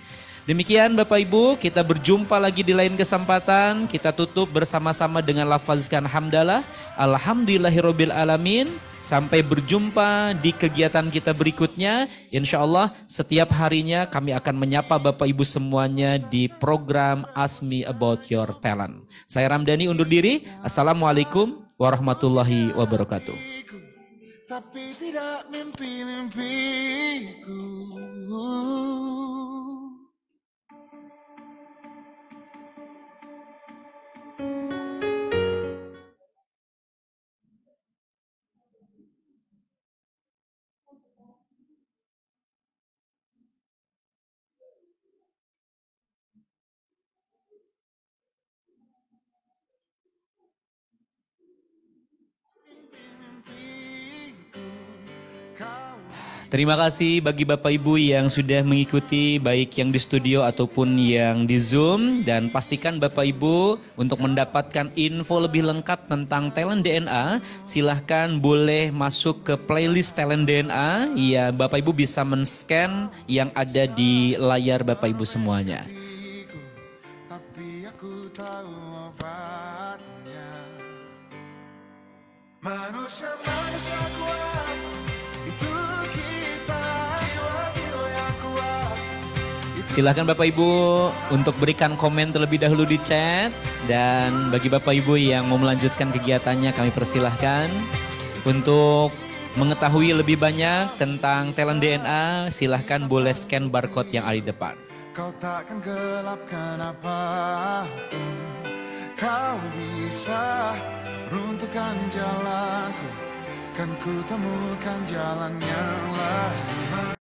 Demikian Bapak Ibu, kita berjumpa lagi di lain kesempatan. Kita tutup bersama-sama dengan lafazkan hamdalah. Alhamdulillahirabbil alamin. Sampai berjumpa di kegiatan kita berikutnya. Insya Allah setiap harinya kami akan menyapa Bapak Ibu semuanya di program Ask Me About Your Talent. Saya Ramdhani undur diri. Assalamualaikum warahmatullahi wabarakatuh. Tapi tidak mimpi-mimpiku. Terima kasih bagi Bapak Ibu yang sudah mengikuti baik yang di studio ataupun yang di Zoom. Dan pastikan Bapak Ibu untuk mendapatkan info lebih lengkap tentang Talent DNA, silahkan boleh masuk ke playlist Talent DNA. Ya, Bapak Ibu bisa men-scan yang ada di layar Bapak Ibu semuanya. Tapi aku tahu obatnya. Manusia kuat, itu kita, jiwa yang kuat. Silahkan Bapak Ibu untuk berikan komen terlebih dahulu di chat. Dan bagi Bapak Ibu yang mau melanjutkan kegiatannya, kami persilahkan untuk mengetahui lebih banyak tentang Talent DNA. Silahkan boleh scan barcode yang ada di depan. Kau takkan gelapkan apapun. Kau bisa runtuhkan jalanku, kan ku temukan jalan yang lain.